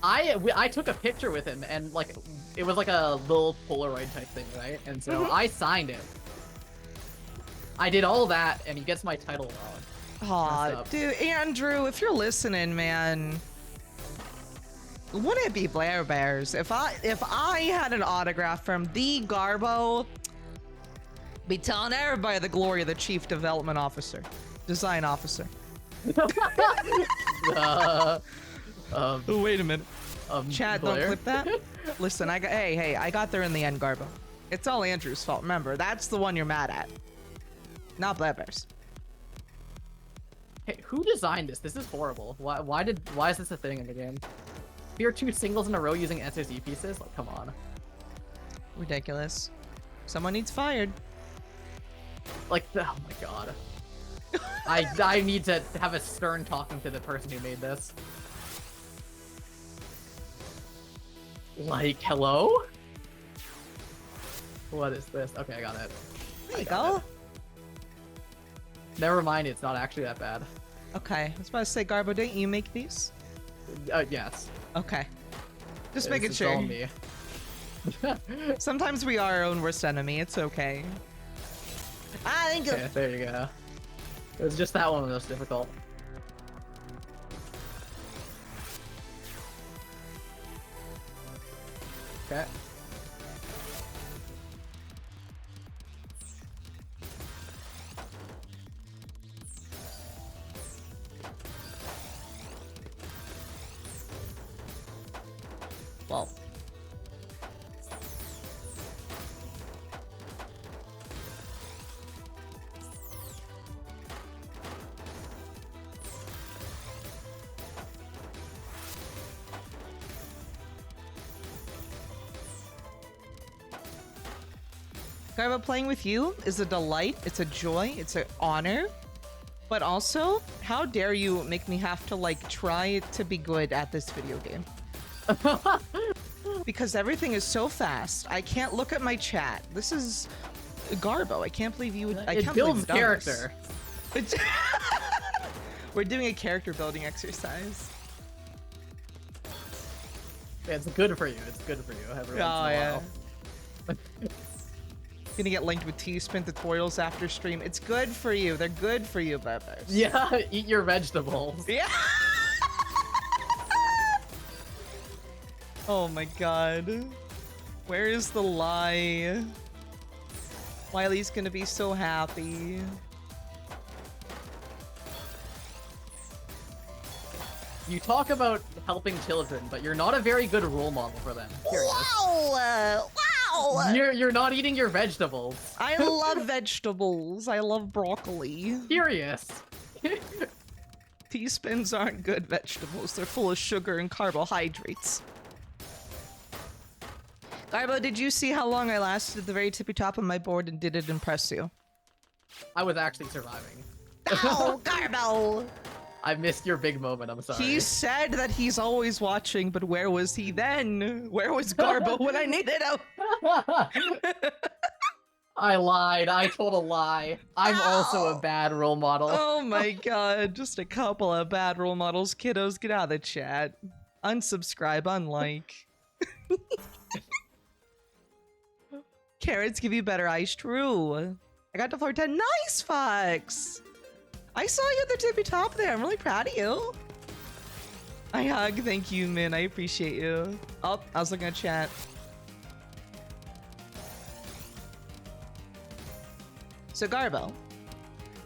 I took a picture with him, and like it was like a little Polaroid type thing, right? And so I signed it. I did all that, and he gets my title wrong. Aw, up. dude, Andrew, if you're listening, man, wouldn't it be Blair Bears if I had an autograph from the Garbo? Be telling everybody the glory of the Chief Development Officer, Design Officer. Oh, wait a minute. Chat, don't Blair? clip that. Listen, hey, I got there in the end, Garbo. It's all Andrew's fault. Remember, that's the one you're mad at, not Blair Bears. Hey, who designed this? This is horrible. Why is this a thing in the game? Here are 2 singles in a row using SSE pieces? Like, come on. Ridiculous. Someone needs fired. Like, oh my god. I need to have a stern talking to the person who made this. Like, hello? What is this? Okay, I got it. There you go. Never mind, it's not actually that bad. Okay, I was about to say, Garbo, didn't you make these? Yes. Okay. Just making It's all sure. me. Sometimes we are our own worst enemy. It's okay. I think. Okay, there you go. It was just that one that was difficult. Okay. Well. Garbo, playing with you is a delight, it's a joy, it's an honor. But also, how dare you make me have to like try to be good at this video game? Because everything is so fast. I can't look at my chat. This is Garbo. I can't believe you would. I It can't builds believe you've done this. character. We're doing a character building exercise. Yeah, it's good for you. It's good for you every once in a while. Gonna get linked with T-Spin tutorials after stream. It's good for you. They're good for you, Beppers. Yeah, eat your vegetables. Yeah. Oh my god. Where is the lie? Wiley's gonna be so happy. You talk about helping children, but you're not a very good role model for them. Curious. Wow! Wow! You're not eating your vegetables. I love vegetables. I love broccoli. Curious. Teaspoons aren't good vegetables. They're full of sugar and carbohydrates. Garbo, did you see how long I lasted at the very tippy top of my board, and did it impress you? I was actually surviving. Oh, Garbo! I missed your big moment, I'm sorry. He said that he's always watching, but where was he then? Where was Garbo when I needed him? I lied. I told a lie. I'm also a bad role model. Oh my god, just a couple of bad role models. Kiddos, get out of the chat. Unsubscribe, unlike. Carrots give you better eyes, true. I got to floor 10. Nice, Fox! I saw you at the tippy top there. I'm really proud of you. I hug. Thank you, Min. I appreciate you. Oh, I was looking at chat. So, Garbo,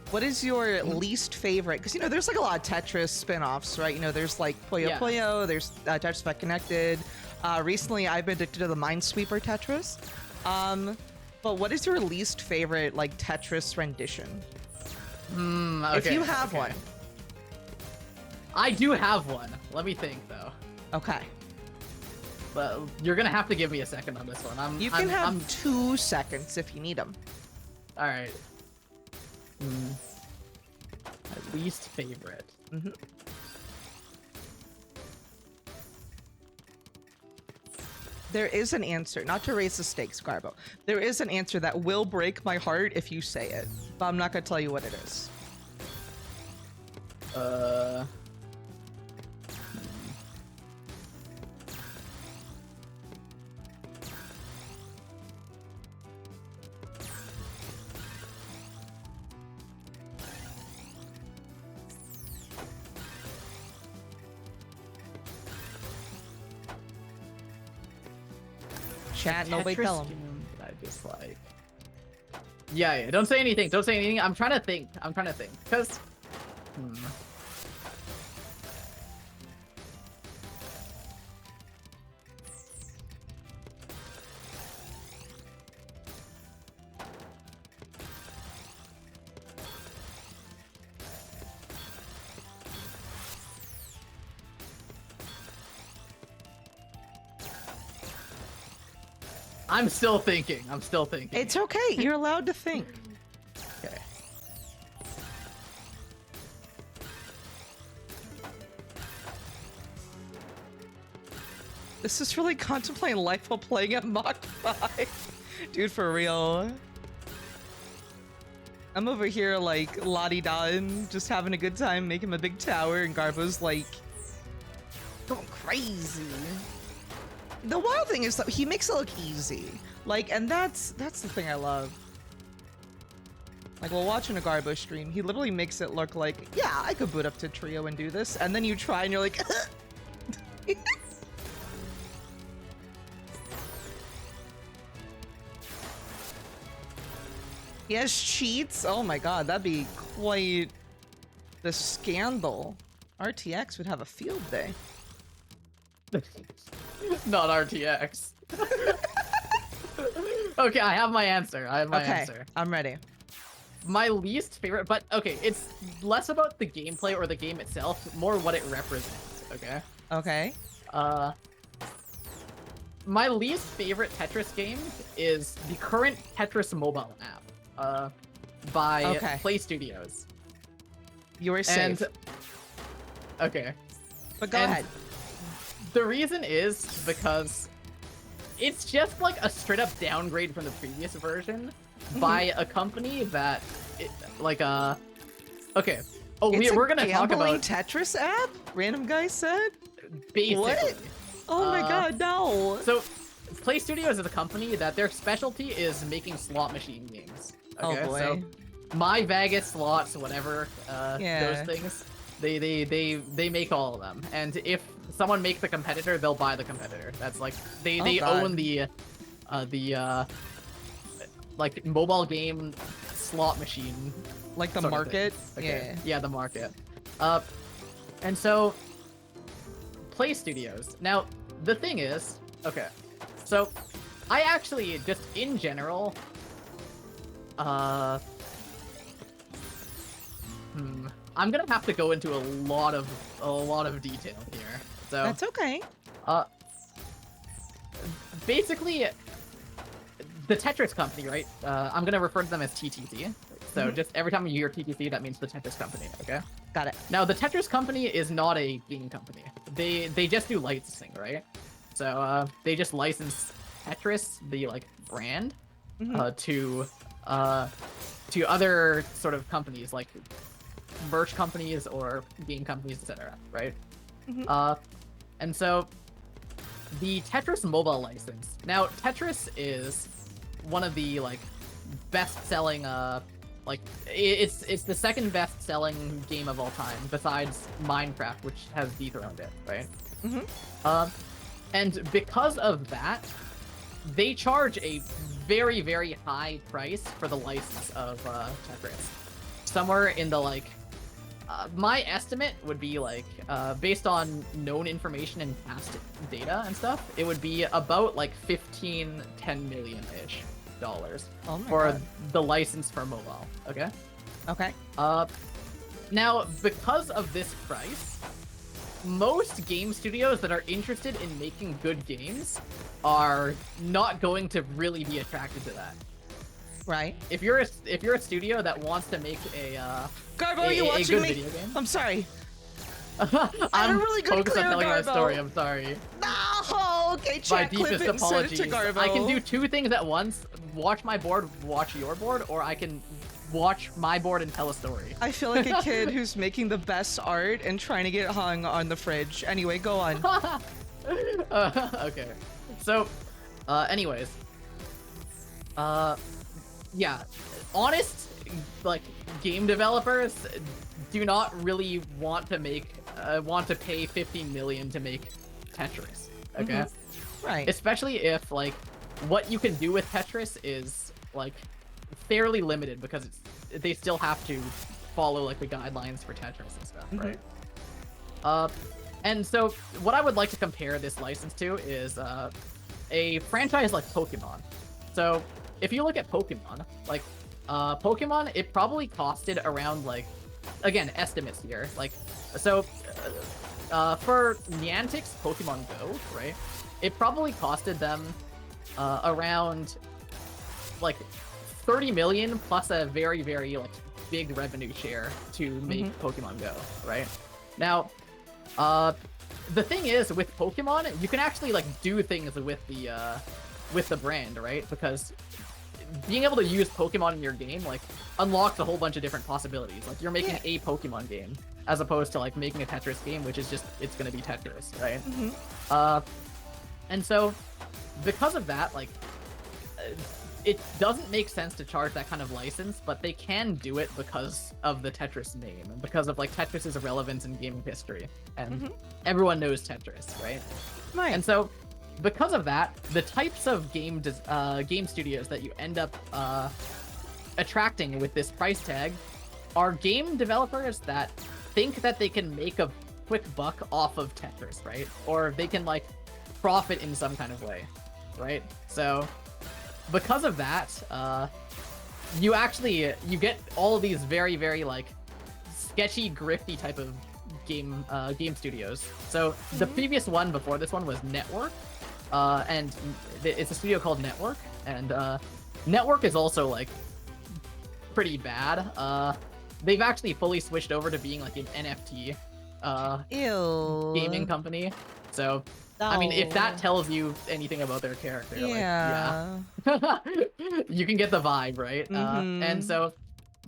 what is your least favorite? Because, you know, there's like a lot of Tetris spin-offs, right? You know, there's like Puyo Puyo, there's Tetris Effect Connected. Recently, I've been addicted to the Minesweeper Tetris. But what is your least favorite, like, Tetris rendition? Okay, if you have one. I do have one. Let me think, though. Okay. But you're gonna have to give me a second on this one. You can have 2 seconds if you need them. All right. My least favorite. There is an answer, not to raise the stakes, Garbo. There is an answer that will break my heart if you say it, but I'm not gonna tell you what it is. Chat, nobody Tetris tell him. game that I dislike. Yeah, don't say anything. Don't say anything. I'm trying to think. Because... I'm still thinking. It's okay. You're allowed to think. Okay. This is really contemplating life while playing at Mach 5. Dude, for real. I'm over here like la-di-da, just having a good time, making a big tower, and Garbo's like going crazy. The wild thing is that he makes it look easy. Like, and that's the thing I love. Like, while watching a Garbo stream, he literally makes it look like, yeah, I could boot up to Trio and do this. And then you try and you're like, he has cheats? Oh my god, that'd be quite the scandal. RTX would have a field day. Not RTX. Okay, I have my answer. Answer. I'm ready. My least favorite, but okay, it's less about the gameplay or the game itself, more what it represents, okay? Okay. My least favorite Tetris game is the current Tetris mobile app, by Play Studios. You were safe. Okay. But go ahead. The reason is because it's just like a straight up downgrade from the previous version by a company that, okay. Oh, we're gonna talk about Tetris app. Random guy said. Basically. What? Oh my god, no. So, Play Studios is a company that their specialty is making slot machine games. Okay? Oh boy. So, My Vegas slots, whatever, those things. They make all of them. And if someone make the competitor, they'll buy the competitor. That's like they God. own the like mobile game slot machine, Like the sort of market. thing. Okay. Yeah. Yeah, the market. And so Play Studios. Now the thing is, okay, so I actually just in general, I'm gonna have to go into a lot of detail here. So That's okay. basically, the Tetris company, right? I'm gonna refer to them as TTC. So just every time you hear TTC, that means the Tetris company. Okay. Got it. Now the Tetris company is not a game company. They just do licensing, right? So they just license Tetris, the like brand, to other sort of companies like merch companies or game companies, etc. Right? And so the Tetris mobile license. Now Tetris is one of the like best-selling like it's the second best-selling game of all time besides Minecraft, which has dethroned it, right? And because of that, they charge a very, very high price for the license of Tetris. Somewhere in the like, my estimate would be like, based on known information and past data and stuff, it would be about like 10 million-ish dollars for the license for mobile. Okay. Okay. Now because of this price, most game studios that are interested in making good games are not going to really be attracted to that. Right. If you're a studio that wants to make a Garbo, are you watching good me? video game, I'm sorry. I'm really good focused on clear, telling my Garbo. story. I'm sorry. No. Okay. My Chat, clip deepest it and send it apologies. to Garbo. I can do two things at once: watch my board, watch your board, or I can watch my board and tell a story. I feel like a kid who's making the best art and trying to get hung on the fridge. Anyway, go on. Okay. So, anyways, yeah, honest, like, game developers do not really want to pay 15 million to make Tetris. Okay. Right. Especially if like what you can do with Tetris is like fairly limited because they still have to follow like the guidelines for Tetris and stuff, right? And so what I would like to compare this license to is a franchise like Pokemon. So if you look at Pokemon, like Pokemon, it probably costed around like, again, estimates here, like, so for Niantic's Pokemon Go, right? It probably costed them around like 30 million plus a very, very like big revenue share to make Pokemon Go, right? Now, the thing is with Pokemon, you can actually like do things with the brand, right? Because being able to use Pokemon in your game like unlocks a whole bunch of different possibilities. Like you're making a Pokemon game as opposed to like making a Tetris game, which is just it's gonna be Tetris, right? And so because of that, like it doesn't make sense to charge that kind of license, but they can do it because of the Tetris name and because of like Tetris's relevance in gaming history, and everyone knows Tetris, right? Right. And so because of that, the types of game studios that you end up attracting with this price tag are game developers that think that they can make a quick buck off of Tetris, right? Or they can like profit in some kind of way, right? So because of that, you get all of these very, very like sketchy, grifty type of game studios. So the previous one before this one was Network, and it's a studio called Network, and Network is also like pretty bad. They've actually fully switched over to being like an NFT Ew. gaming company. So I mean, if that tells you anything about their character, yeah. like, yeah. You can get the vibe, right? And so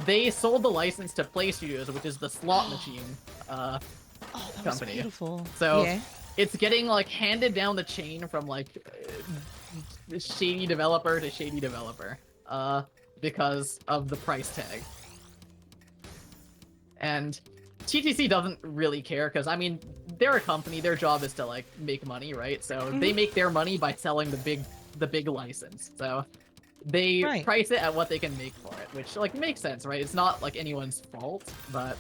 they sold the license to Play Studios, which is the slot machine that was company. beautiful. So yeah. it's getting like handed down the chain from like shady developer to shady developer, because of the price tag. And TTC doesn't really care because I mean they're a company. Their job is to like make money, right? So they make their money by selling the big license. So they price it at what they can make for it, which like makes sense, right? It's not like anyone's fault, but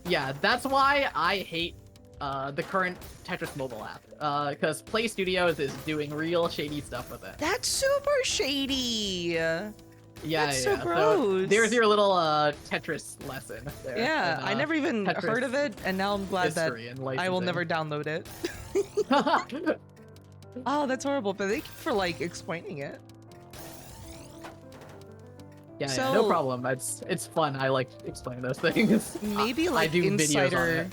yeah, that's why I hate the current Tetris mobile app because Play Studios is doing real shady stuff with it. That's super shady. Yeah, That's yeah. so gross. So there's your little Tetris lesson there. Yeah, in, I never even Tetris heard of it, and now I'm glad that history and I will licensing. never download it. Oh, that's horrible, but thank you for like explaining it. Yeah, So- yeah, no problem. It's fun. I like explaining those things. Maybe I like do videos on insider, it.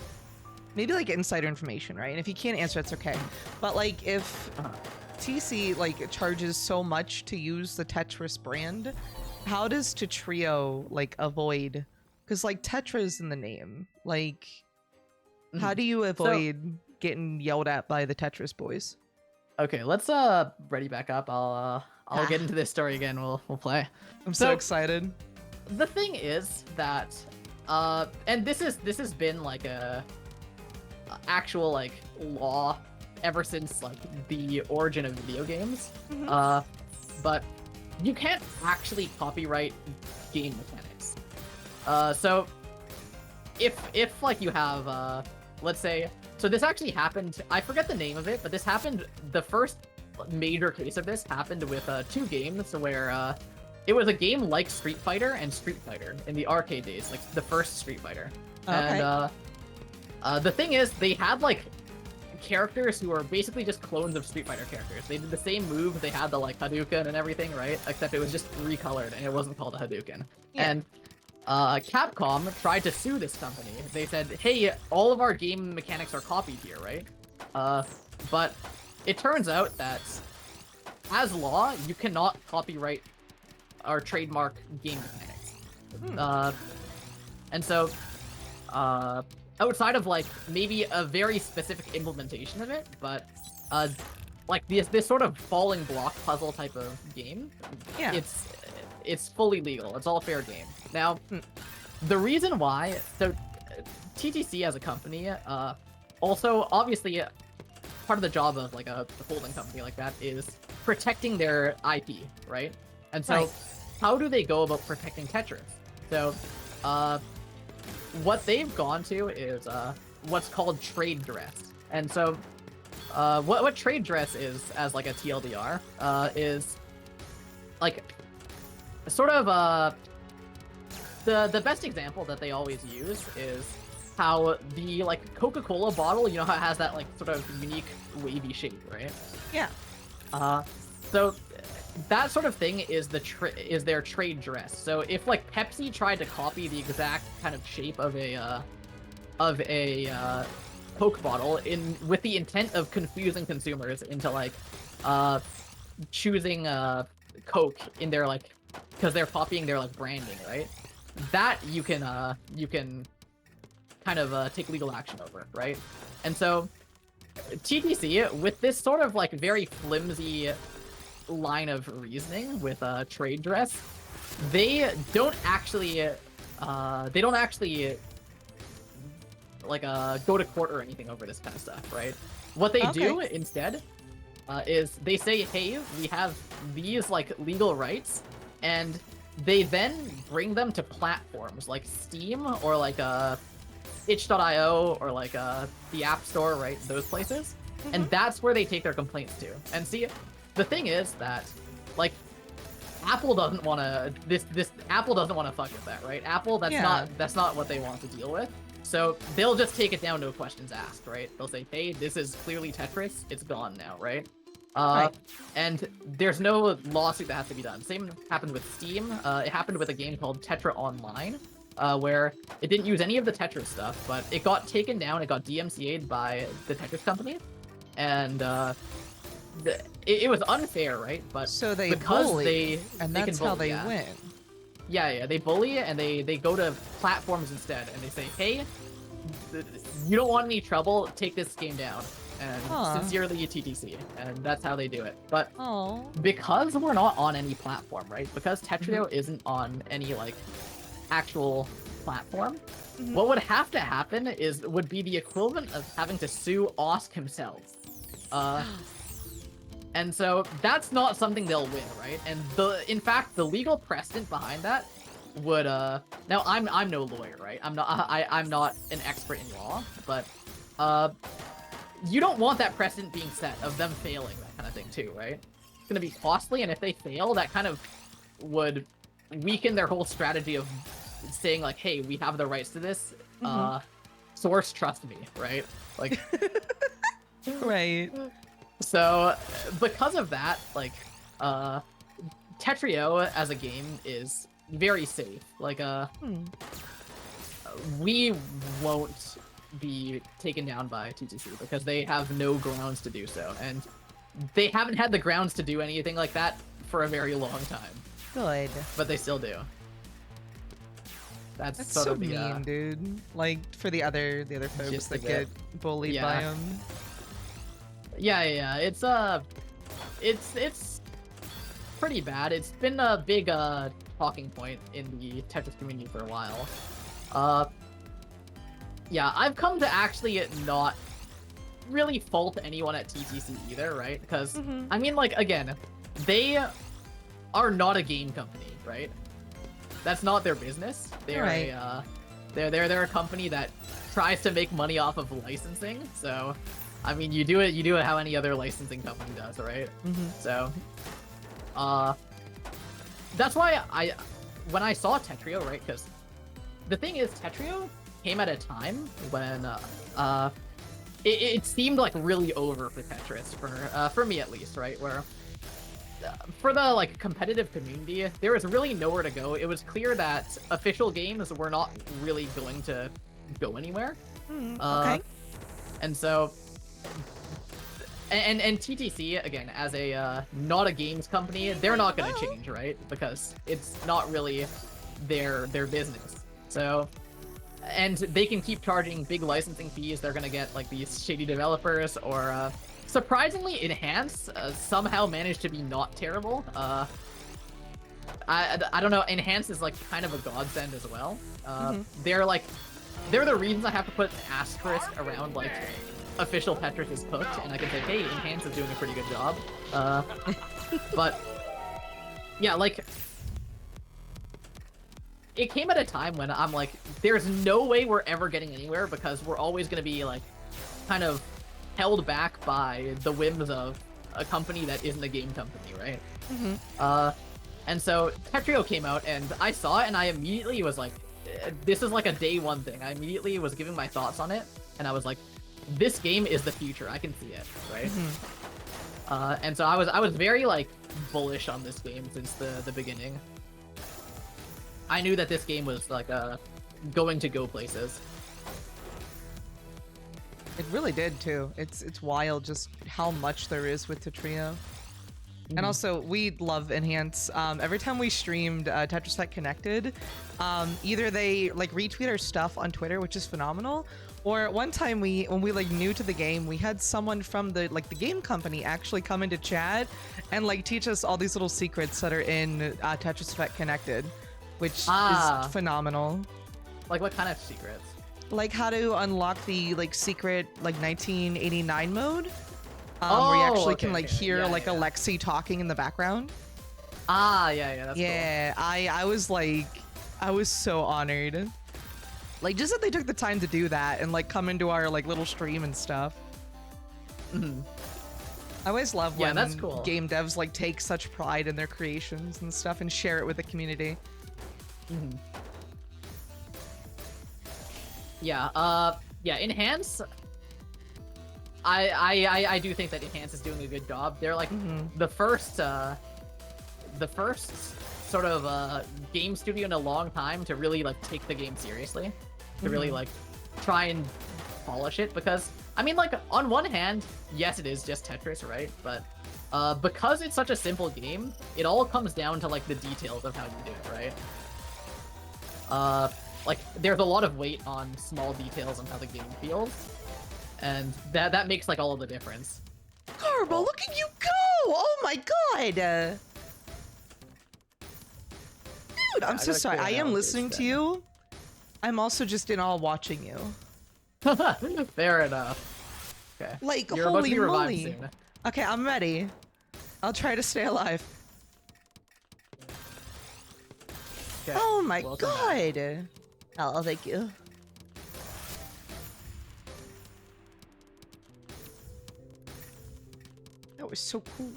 maybe like insider information, right? And if you can't answer, it's okay. But like if TC like charges so much to use the Tetris brand, how does Tetrio like avoid? Because like Tetra's in the name. Like, how do you avoid getting yelled at by the Tetris boys? Okay, let's ready back up. I'll get into this story again. We'll play. I'm so So- excited. The thing is that and this has been like a actual like law ever since like the origin of video games. But you can't actually copyright game mechanics. So if like you have let's say, so this actually happened, I forget the name of it, but this happened, the first major case of this happened with two games where it was a game like Street Fighter and Street Fighter in the arcade days, like the first Street Fighter. Okay. And the thing is, they had like characters who are basically just clones of Street Fighter characters. They did the same move, they had the like Hadouken and everything, right? Except it was just recolored and it wasn't called a Hadouken. Yeah. And Capcom tried to sue this company. They said, hey, all of our game mechanics are copied here, right? But it turns out that as law, you cannot copyright or trademark game mechanics. And so, outside of like maybe a very specific implementation of it, but like this sort of falling block puzzle type of game, Yeah. it's fully legal. It's all fair game. Now, the reason why, so TTC as a company, also obviously part of the job of like a holding company like that is protecting their IP, right? And so, how do they go about protecting Tetris? So, what they've gone to is what's called trade dress. And so, what trade dress is, as like a TLDR, is like sort of the best example that they always use is how the like Coca-Cola bottle, you know how it has that like sort of unique wavy shape, right? Yeah. So that sort of thing is is their trade dress. So if like Pepsi tried to copy the exact kind of shape of a Coke bottle with the intent of confusing consumers into like choosing Coke in their like, because they're copying their like branding, right? That you can kind of take legal action over, right? And so TTC, with this sort of like very flimsy line of reasoning with trade dress, they don't actually like go to court or anything over this kind of stuff, right? What they do instead is they say, hey, we have these like legal rights, and they then bring them to platforms like Steam or like itch.io or like the App Store, right? Those places. And that's where they take their complaints to. And see, the thing is that like Apple doesn't want to Apple doesn't want to fuck with that, right? Apple, that's not what they want to deal with. So they'll just take it down, no questions asked, right? They'll say, hey, this is clearly Tetris, it's gone now, right? And there's no lawsuit that has to be done. Same happened with Steam. It happened with a game called Tetra Online, where it didn't use any of the Tetris stuff, but it got taken down, it got DMCA'd by the Tetris company, and it was unfair, right? But So they because bully, and they that's can how bully, they win. Yeah, they bully and they go to platforms instead, and they say, hey, you don't want any trouble, take this game down. And sincerely, TTC. And that's how they do it. But because we're not on any platform, right? Because Tetrio isn't on any, like, actual platform, What would have to happen would be the equivalent of having to sue Osk himself. And so that's not something they'll win, right? And in fact, the legal precedent behind that would now I'm no lawyer, right? I'm not an expert in law, but you don't want that precedent being set of them failing, that kind of thing too, right? It's gonna be costly, and if they fail, that kind of would weaken their whole strategy of saying like, hey, we have the rights to this. Source, trust me, right? Like Right. So because of that, like Tetrio as a game is very safe. Like we won't be taken down by TTC because they have no grounds to do so, and they haven't had the grounds to do anything like that for a very long time. Good. But they still do. That's sort so of the, mean, dude. Like for the other folks Just a that bit. get bullied by Yeah. them. Yeah. It's pretty bad. It's been a big talking point in the Tetris community for a while. Yeah, I've come to actually not really fault anyone at TTC either, right? Because I mean, like, again, they are not a game company, right? That's not their business. They're Right. they're a company that tries to make money off of licensing. So, I mean, you do it how any other licensing company does, right? So, that's why when I saw Tetrio, right? Because the thing is, Tetrio came at a time when it seemed like really over for Tetris for me at least, right? Where for the like competitive community, there was really nowhere to go. It was clear that official games were not really going to go anywhere. Okay. And so, and TTC again, as a not a games company, they're not going to change, right? Because it's not really their business. So, and they can keep charging big licensing fees. They're going to get like these shady developers, or surprisingly, Enhance somehow managed to be not terrible. I don't know. Enhance is like kind of a godsend as well. They're the reasons I have to put an asterisk around like official Tetris is cooked, and I can say, hey, Enhance is doing a pretty good job. But yeah, like it came at a time when I'm like, there's no way we're ever getting anywhere because we're always going to be like kind of held back by the whims of a company that isn't a game company, right? And so Tetrio came out, and I saw it, and I immediately was like, this is like a day one thing. I immediately was giving my thoughts on it, and I was like, this game is the future. I can see it, right? And so I was very like bullish on this game since the beginning. I knew that this game was like going to go places. It really did too. It's wild just how much there is with Tetrio. And also, we love Enhance. Every time we streamed Tetris Effect Connected, either they like retweet our stuff on Twitter, which is phenomenal, or one time when we like new to the game, we had someone from the game company actually come into chat and like teach us all these little secrets that are in Tetris Effect Connected, which is phenomenal. Like what kind of secrets? Like how to unlock the like secret like 1989 mode. Where you actually can like hear like Alexi talking in the background. Yeah, that's cool. I was like, I was so honored. Like just that they took the time to do that and like come into our like little stream and stuff. I always love when that's cool. game devs like take such pride in their creations and stuff and share it with the community. Yeah, Enhance. I do think that Enhance is doing a good job. They're like the first sort of game studio in a long time to really like take the game seriously, to really like try and polish it. Because I mean, like on one hand, yes, it is just Tetris, right? But because it's such a simple game, it all comes down to like the details of how you do it, right? Like there's a lot of weight on small details on how the game feels. And that makes like all of the difference. Garbo, look at you go! Oh my god! Dude, I'm so sorry. I am listening to you. I'm also just in awe watching you. Fair enough. Okay. Like, You're about to holy be revived moly. soon. Okay, I'm ready. I'll try to stay alive. Okay. Oh my Welcome god! back. Oh, thank you. That was so cool.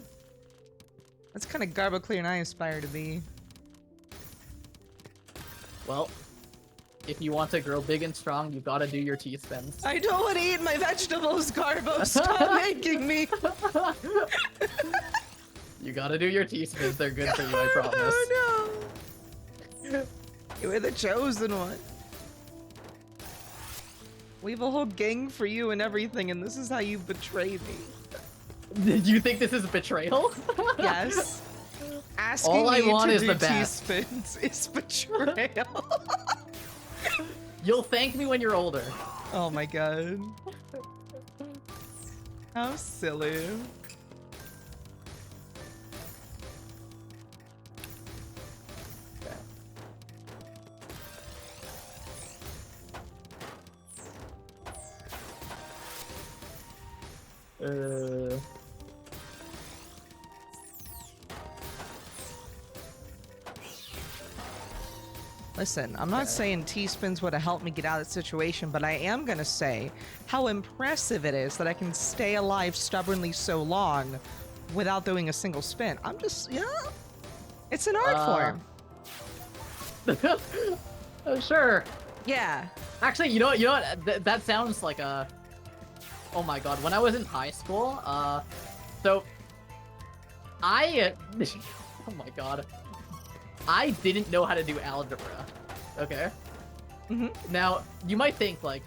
That's kind of garbo clear and I aspire to be. Well, if you want to grow big and strong, you gotta do your T-spins. I don't want to eat my vegetables, Garbo. Stop making me. You gotta do your T-spins. They're good for you, I promise. Oh no! You were the chosen one. We have a whole gang for you and everything, and this is how you betray me. Did you think this is betrayal? Yes. Asking All I me want to is do the best. T-spins is betrayal. You'll thank me when you're older. Oh my god. How silly. Listen, I'm not saying T-spins would have helped me get out of the situation, but I am gonna say how impressive it is that I can stay alive stubbornly so long without doing a single spin. I'm just, yeah, it's an art form. Sure. Yeah. Actually, you know what? That sounds like a. Oh my god! When I was in high school, so I. Oh my god. I didn't know how to do algebra. Okay. Now you might think like,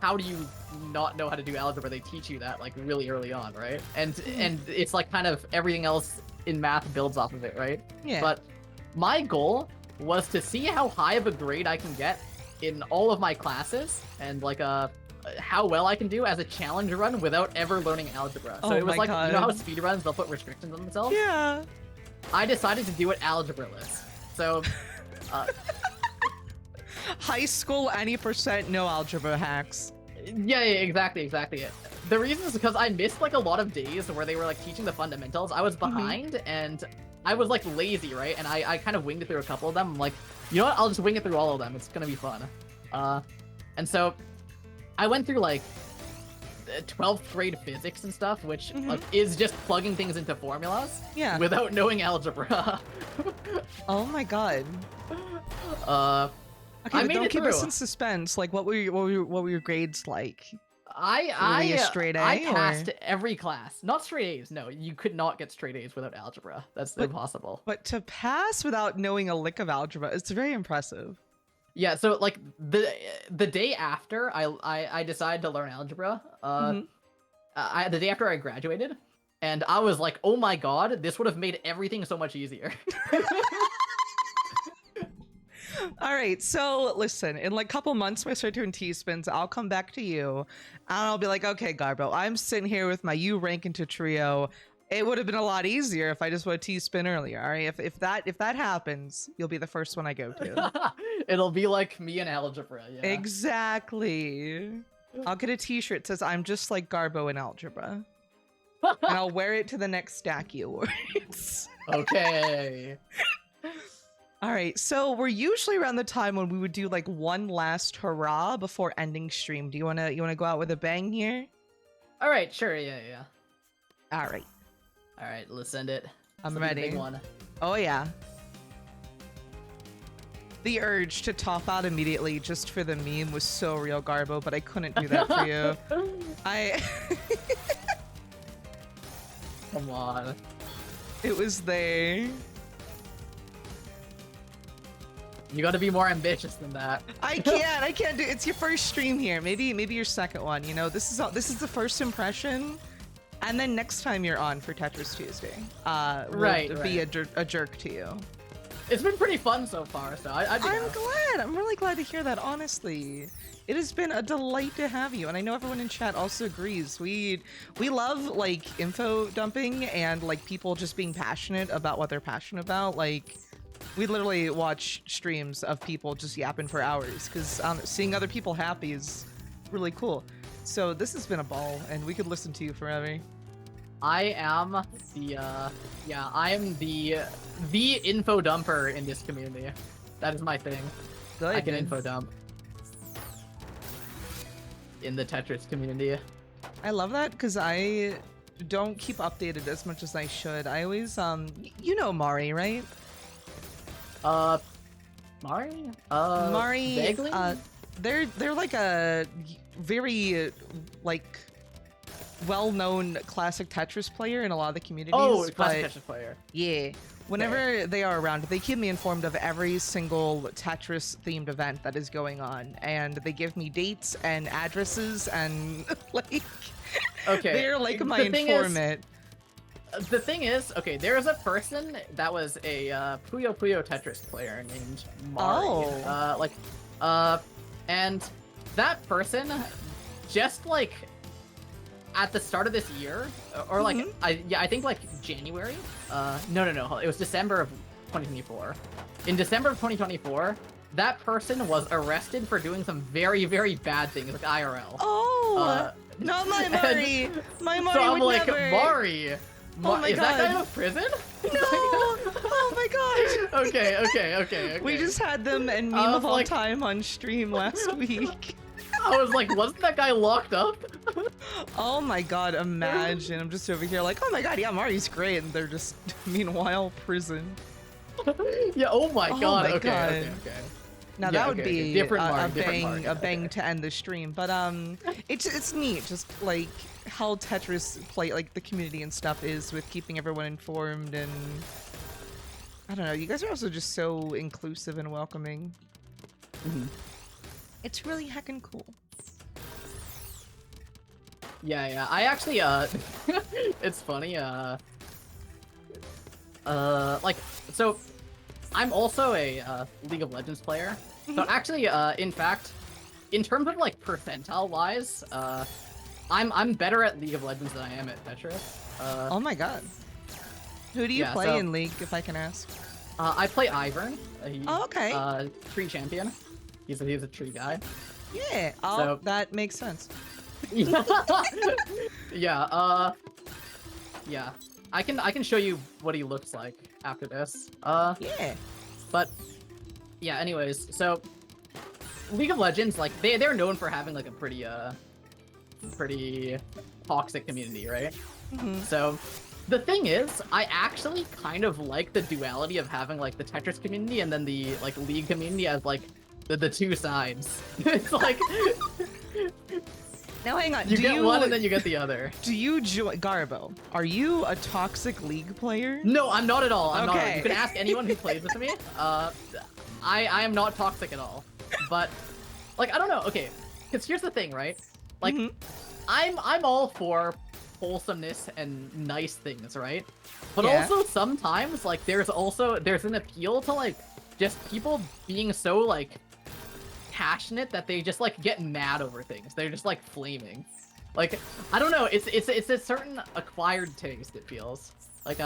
how do you not know how to do algebra? They teach you that like really early on, right? And it's like kind of everything else in math builds off of it, right? Yeah. But my goal was to see how high of a grade I can get in all of my classes and like how well I can do as a challenge run without ever learning algebra. So Oh it was my like, God. you know how speedruns, they'll put restrictions on themselves? Yeah. I decided to do it algebra-less. So, High school, any percent, no algebra hacks. yeah, exactly. The reason is because I missed like a lot of days where they were like teaching the fundamentals. I was behind and I was like lazy, right? And I kind of winged it through a couple of them. I'm like, you know what? I'll just wing it through all of them. It's gonna be fun. And so I went through like 12th grade physics and stuff, which like, is just plugging things into formulas Yeah. without knowing algebra. Oh my god. Okay, I but made don't it keep us through. in suspense. Like, what were your grades like? I Were you a straight A, I or- passed every class. Not straight A's. No, you could not get straight A's without algebra. That's impossible. But to pass without knowing a lick of algebra, it's very impressive. Yeah, so like the day after I decided to learn algebra, the day after I graduated, and I was like, oh my god, this would have made everything so much easier. All right, so listen, in like a couple months when I start doing T-spins, I'll come back to you, and I'll be like, okay, Garbo, I'm sitting here with my U rank into trio. It would have been a lot easier if I just would T-spin earlier. All right, if that happens, you'll be the first one I go to. It'll be like me and algebra. Yeah. Exactly. I'll get a T-shirt that says I'm just like Garbo in algebra, and I'll wear it to the next Stacky Awards. Okay. All right, so we're usually around the time when we would do like one last hurrah before ending stream. Do you wanna go out with a bang here? All right. Sure. Yeah. All right, All right. Let's send it. I'm Send the ready. Big one. Oh yeah. The urge to top out immediately just for the meme was so real, Garbo, but I couldn't do that for you. Come on. It was there. You got to be more ambitious than that. I can't do. It's your first stream here. Maybe your second one. You know, this is the first impression, and then next time you're on for Tetris Tuesday, will be a jerk to you. It's been pretty fun so far, so I'd be down. Glad. I'm really glad to hear that. Honestly, it has been a delight to have you, and I know everyone in chat also agrees. We love like info dumping and like people just being passionate about what they're passionate about. Like, We literally watch streams of people just yapping for hours because seeing other people happy is really cool. So this has been a ball, and we could listen to you forever. I am I am the info dumper in this community. That is my thing. Good, I can man. info dump in the Tetris community. I love that because I don't keep updated as much as I should. I always you know Mari, right? Mari? Mari, vaguely? they're like a very like well-known classic Tetris player in a lot of the communities. Oh, classic but Tetris player. yeah, whenever they are around, they keep me informed of every single Tetris-themed event that is going on, and they give me dates and addresses and like. Okay. They're like my informant. The thing is, okay, there was a person that was a Puyo Puyo Tetris player named Mari. Oh. And that person just like at the start of this year, or like I think like January. No, it was December of 2024. In December of 2024, that person was arrested for doing some very, very bad things, like IRL. Oh, not my Mari. My Mari So I'm would like, never. Mari. Oh my Is that God. guy in prison? No! Oh my god! Okay. We just had them and meme I was of all like- time on stream last week. I was like, wasn't that guy locked up? Oh my god, imagine. I'm just over here like, oh my god, yeah, Mari's great. And they're just, meanwhile, prison. Yeah, oh my Oh god. my Okay. God. Now Yeah, that would okay, be okay. Different a Mari, different Mari. a bang Okay. to end the stream. But it's neat, just like how Tetris play, like the community and stuff is with keeping everyone informed, and I don't know. You guys are also just so inclusive and welcoming. It's really heckin' cool. Yeah. I actually, it's funny, like, so I'm also a League of Legends player. So actually, in fact, in terms of like percentile wise, I'm better at League of Legends than I am at Tetris. Oh my god. Who do you yeah, play so- in League, if I can ask? I play Ivern. Oh, okay. Tree champion. He's a tree guy. Yeah. Oh, So- that makes sense. Yeah. Yeah. I can show you what he looks like after this. Yeah. But yeah. Anyways, so League of Legends, like they're known for having like a pretty toxic community, right? So the thing is, I actually kind of like the duality of having like the Tetris community and then the like League community as like the two sides. It's like Now hang on. you do get you, one and then you get the other. do you join Garbo? Are you a toxic League player? No, I'm not at all. I'm not. Okay. You can ask anyone who plays with me. I am not toxic at all. But like I don't know. Okay, because here's the thing, right? Like I'm all for wholesomeness and nice things, right? But Yeah. also sometimes like there's an appeal to like just people being so like passionate that they just like get mad over things. They're just like flaming. Like I don't know, it's a certain acquired taste, it feels. Like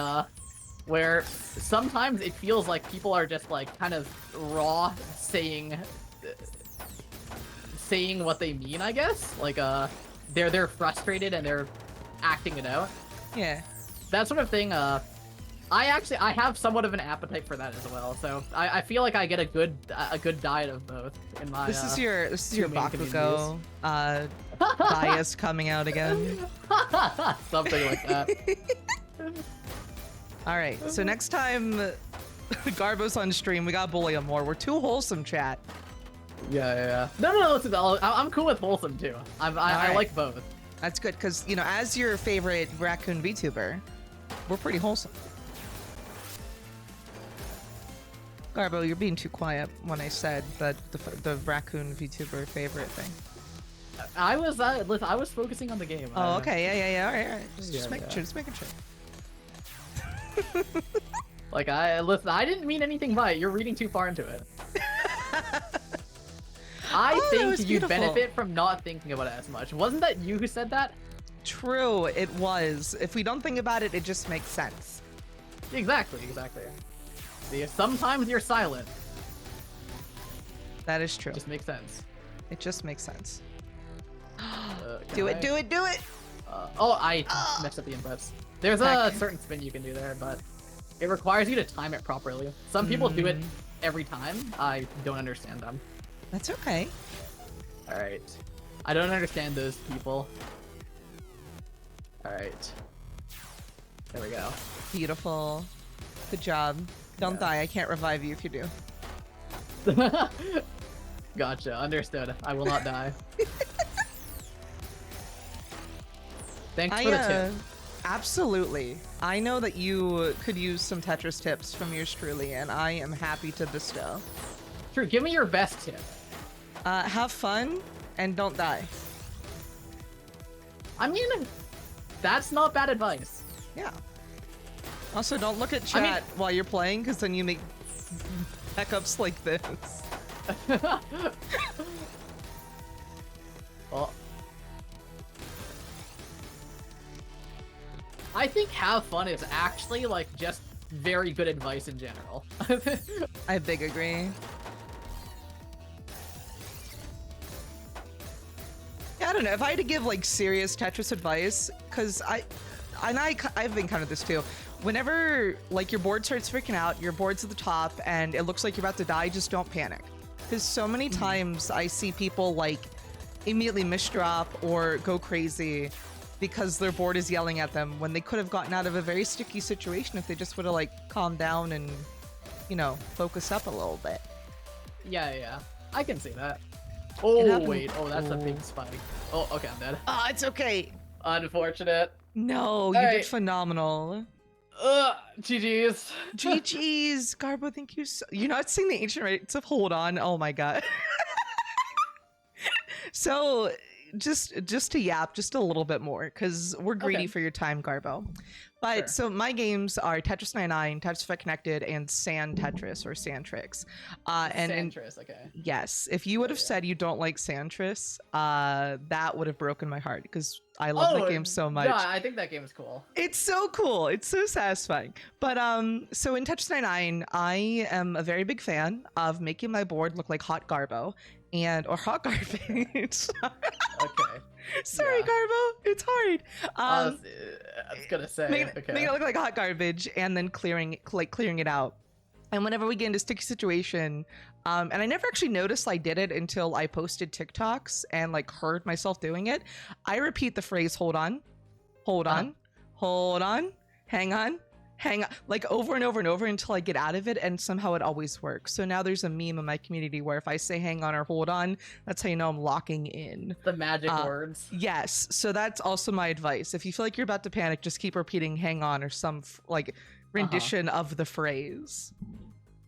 where sometimes it feels like people are just like kind of raw saying what they mean, I guess. Like they're frustrated and they're acting it out. Yeah. That sort of thing, I have somewhat of an appetite for that as well. So I feel like I get a good diet of both in my This is your two main Bakugo bias coming out again. something like that. All right. So next time Garbo's on stream, we got bully him more. We're too wholesome, chat. Yeah. No, listen, I'm cool with wholesome too. I Alright. like both. That's good because you know, as your favorite raccoon VTuber, we're pretty wholesome. Garbo, you're being too quiet when I said that the raccoon VTuber favorite thing. I was focusing on the game. Oh, okay, yeah. All right. Just Yeah, making yeah. sure. Just making sure. Like I didn't mean anything by it. You're reading too far into it. I Oh, that think was you beautiful. benefit from not thinking about it as much. Wasn't that you who said that? True, it was. If we don't think about it, it just makes sense. Exactly. See, sometimes you're silent. That is true. Just makes sense. It just makes sense. Do Do it! I messed up the inputs. There's a certain spin you can do there, but it requires you to time it properly. Some people do it every time. I don't understand them. That's okay. Alright. I don't understand those people. Alright. There we go. Beautiful. Good job. Don't die. I can't revive you if you do. Gotcha. Understood. I will not die. Thanks for the tip. Absolutely. I know that you could use some Tetris tips from yours truly, and I am happy to bestow. True. Give me your best tip. Have fun and don't die. I mean, that's not bad advice. Yeah. Also, don't look at chat while you're playing, because then you make backups like this. Oh. I think have fun is actually like just very good advice in general. I big agree. Yeah, I don't know if I had to give like serious Tetris advice, because I've encountered this too. Whenever like your board starts freaking out, your board's at the top, and it looks like you're about to die, just don't panic. Because so many times I see people like immediately misdrop or go crazy because their board is yelling at them when they could have gotten out of a very sticky situation if they just would have like calmed down and, you know, focused up a little bit. Yeah. I can see that. Oh, wait. Oh, that's a big spike. Oh, okay, I'm dead. Ah, it's okay. Unfortunate. No, you did phenomenal. GG's. GG's. Garbo, thank you so... You're not seeing the ancient rites of hold on. Oh my god. So, just to yap just a little bit more, because we're greedy for your time, Garbo. But so my games are Tetris 99, Tetris Effect Connected, and Sand Tetris or Sandtrix. Sandtrix, okay. Yes, if you would have said you don't like Sandtrix, that would have broken my heart, because I love that game so much. Yeah, I think that game is cool. It's so cool. It's so satisfying. But so in Tetris 99, I am a very big fan of making my board look like hot Garbo or hot garbage. Okay. Sorry, Garbo. It's hard. I was gonna say. Make it look like hot garbage, and then clearing it out. And whenever we get into sticky situation, and I never actually noticed I did it until I posted TikToks and like heard myself doing it. I repeat the phrase "hold on, hold on, hold on, hang on." Like over and over and over until I get out of it, and somehow it always works. So now there's a meme in my community where if I say hang on or hold on, that's how you know I'm locking in. The magic words. Yes. So that's also my advice. If you feel like you're about to panic, just keep repeating hang on or some like rendition of the phrase.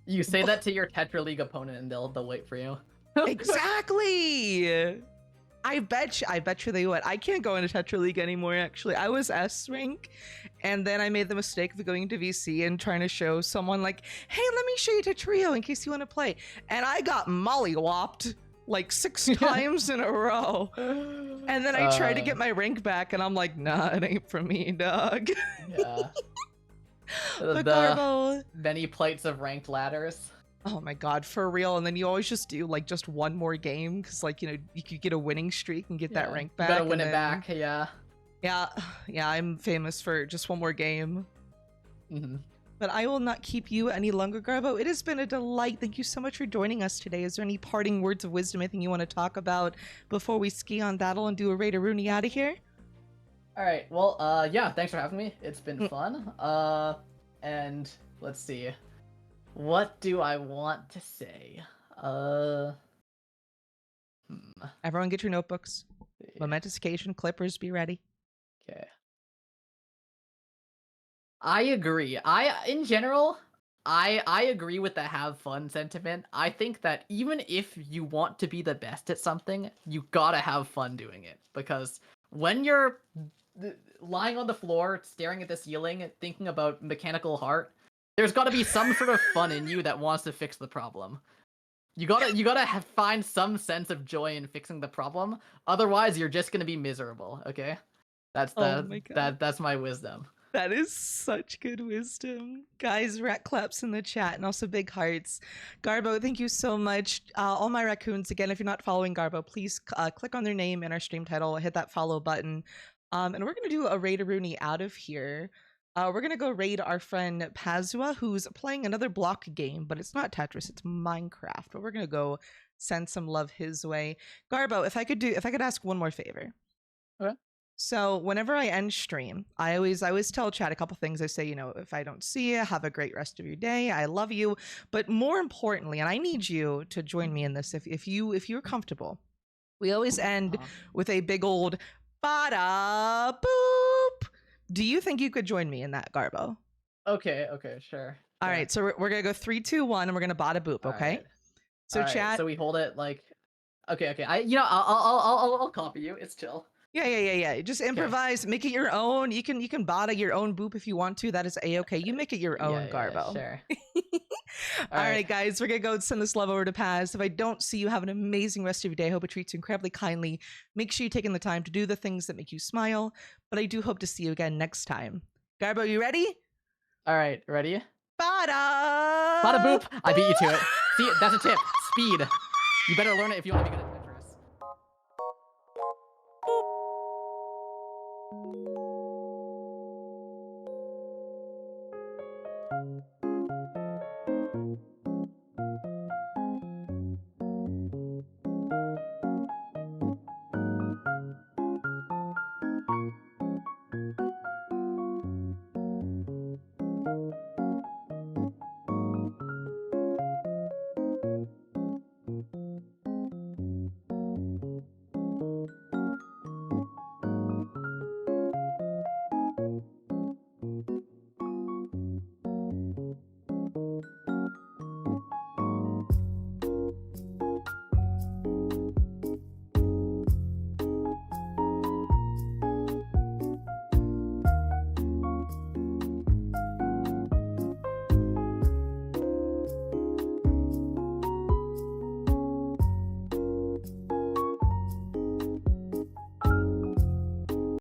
You say that to your Tetra League opponent and they'll wait for you. Exactly. I bet you they would. I can't go into Tetra League anymore, actually. I was S rank, and then I made the mistake of going into VC and trying to show someone like, hey, let me show you Tetrio in case you want to play. And I got mollywopped like 6 times in a row. And then I tried to get my rank back, and I'm like, nah, it ain't for me, dog. Yeah. But Garbo... Many plates of ranked ladders. Oh my god, for real. And then you always just do like just one more game, because like, you know, you could get a winning streak and get that rank back. You gotta win it back, yeah. Yeah, I'm famous for just one more game. But I will not keep you any longer, Garbo. It has been a delight. Thank you so much for joining us today. Is there any parting words of wisdom, anything you want to talk about before we ski on battle and do a raid of Rooney out of here? All right, well, yeah, thanks for having me. It's been fun. And let's see. What do I want to say? Everyone get your notebooks. Momentous occasion, clippers, be ready. Okay. I agree. In general, I agree with the have fun sentiment. I think that even if you want to be the best at something, you gotta have fun doing it. Because when you're lying on the floor, staring at the ceiling, thinking about mechanical heart, there's got to be some sort of fun in you that wants to fix the problem. You gotta find some sense of joy in fixing the problem. Otherwise, you're just gonna be miserable. Okay, that's my wisdom. That is such good wisdom. Guys, rat claps in the chat and also big hearts. Garbo, thank you so much. All my raccoons, again, if you're not following Garbo, please click on their name in our stream title, hit that follow button. And we're going to do a raid-a-rooney out of here. We're going to go raid our friend Pazua, who's playing another block game, but it's not Tetris, it's Minecraft. But we're going to go send some love his way. Garbo, if I could ask one more favor. Okay. So whenever I end stream, I always tell chat a couple things. I say, you know, if I don't see you, have a great rest of your day. I love you. But more importantly, and I need you to join me in this if you're comfortable, we always end with a big old bada boop. Do you think you could join me in that, Garbo? Okay, sure. All right, so we're gonna go 3, 2, 1, and we're gonna bada boop. Okay. Right. So chat. So we hold it like. Okay. I'll copy you. It's chill. Yeah. Just improvise, make it your own. You can bada your own boop if you want to. That is a-okay. You make it your own, Garbo. Sure. All right, guys, we're gonna go send this love over to Paz. If I don't see you, have an amazing rest of your day. I hope it treats you incredibly kindly. Make sure you're taking the time to do the things that make you smile. But I do hope to see you again next time. Garbo, you ready? All right, ready? Bada! Bada boop! I beat you to it. See, that's a tip. Speed. You better learn it if you want to be good.